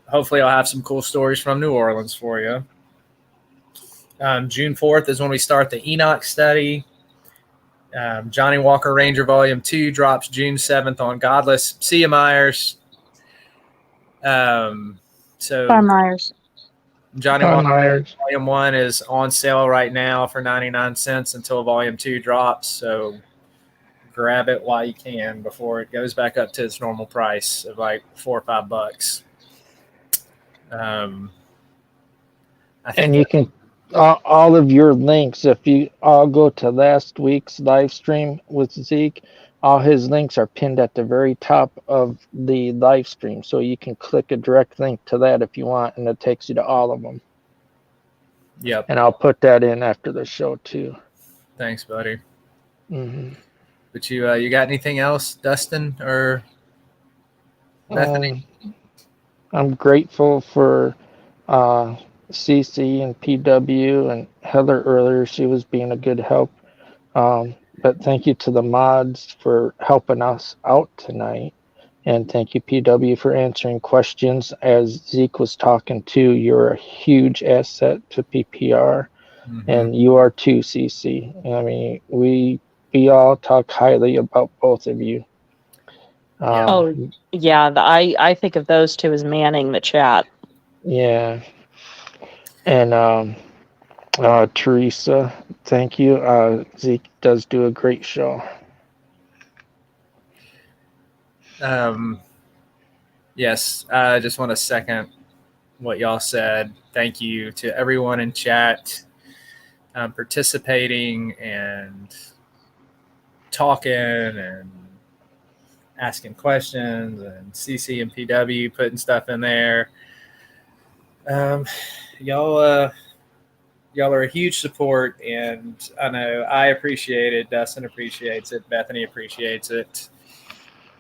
Hopefully, I'll have some cool stories from New Orleans for you. June 4th is when we start the Enoch study. Johnny Walker Ranger Volume 2 drops June 7th on Godless. See you, Myers. So Bye, Myers. Johnny Walker Myers. Volume 1 is on sale right now for 99 cents until Volume 2 drops. So grab it while you can before it goes back up to its normal price of like $4 or $5. I think, and you can all of your links, if you all go to last week's live stream with Zeke, all his links are pinned at the very top of the live stream, so you can click a direct link to that if you want, and it takes you to all of them. Yep. And I'll put that in after the show too. Thanks, buddy. Mm-hmm. But you got anything else, Dustin or Bethany? I'm grateful for CC and PW and Heather earlier. She was being a good help. But thank you to the mods for helping us out tonight. And thank you, PW, for answering questions. As Zeke was talking to, you're a huge asset to PPR. Mm-hmm. And you are too, CC. I mean, we all talk highly about both of you. I think of those two as manning the chat. Yeah. And Teresa, thank you. Zeke does do a great show. Yes, I just want to second what y'all said. Thank you to everyone in chat participating and talking and asking questions, and CC and PW putting stuff in there. Y'all, y'all are a huge support, and I know I appreciate it. Dustin appreciates it. Bethany appreciates it.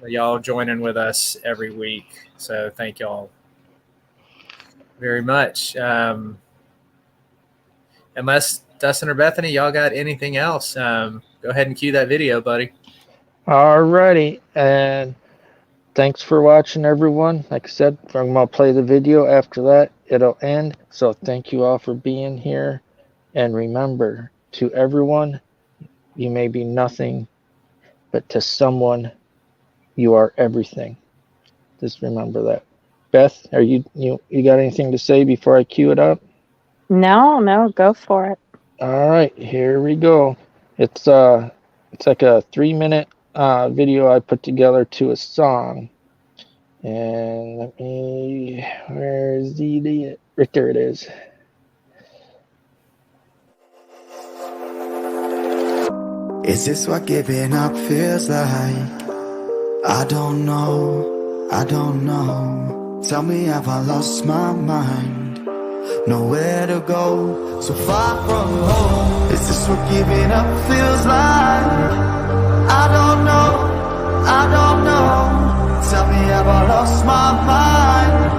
Y'all joining with us every week, so thank y'all very much. Unless Dustin or Bethany, y'all got anything else, go ahead and cue that video, buddy. Alrighty, and thanks for watching, everyone. Like I said, I'm going to play the video. After that, it'll end. So thank you all for being here. And remember, to everyone, you may be nothing, but to someone, you are everything. Just remember that. Beth, are you got anything to say before I cue it up? No, go for it. All right, here we go. It's like a 3-minute video I put together to a song. And let me, where's the idiot? Right there it is. Is this what giving up feels like? I don't know, I don't know. Tell me, have I lost my mind? Nowhere to go, so far from home. Is this what giving up feels like? I don't know, I don't know. Tell me, have I lost my mind?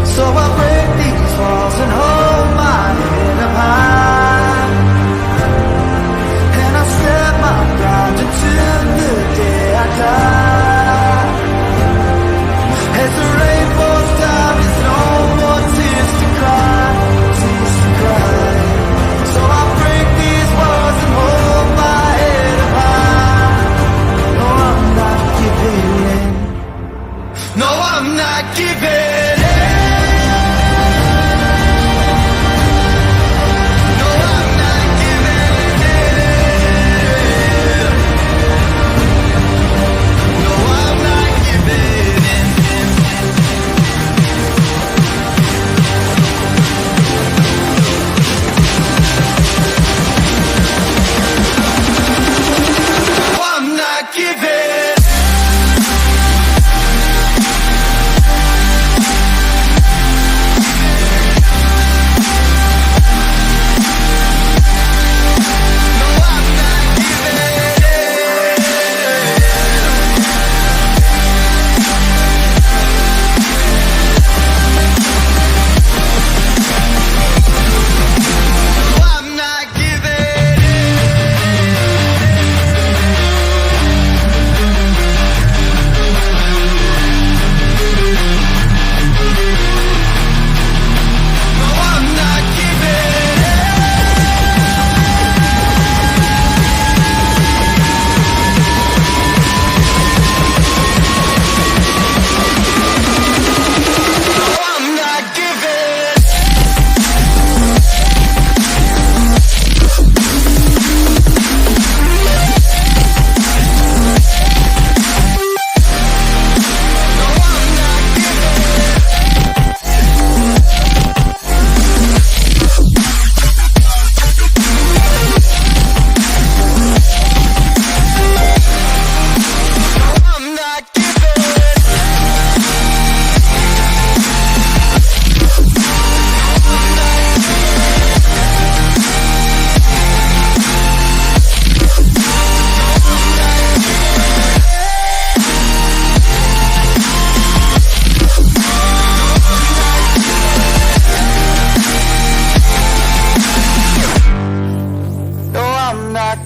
So I break these walls and hold my head up high, and I set my guard until the day I die. As the rain falls down, there's no more tears to cry, tears to cry. So I break these walls and hold my head up high. No, I'm not giving in. No, I'm not giving in.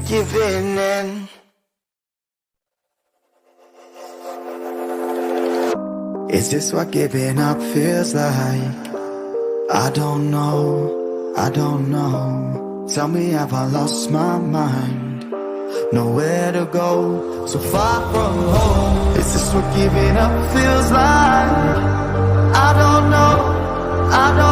Giving in. Is this what giving up feels like? I don't know, I don't know. Tell me, have I lost my mind? Nowhere to go, so far from home. Is this what giving up feels like? I don't know, I don't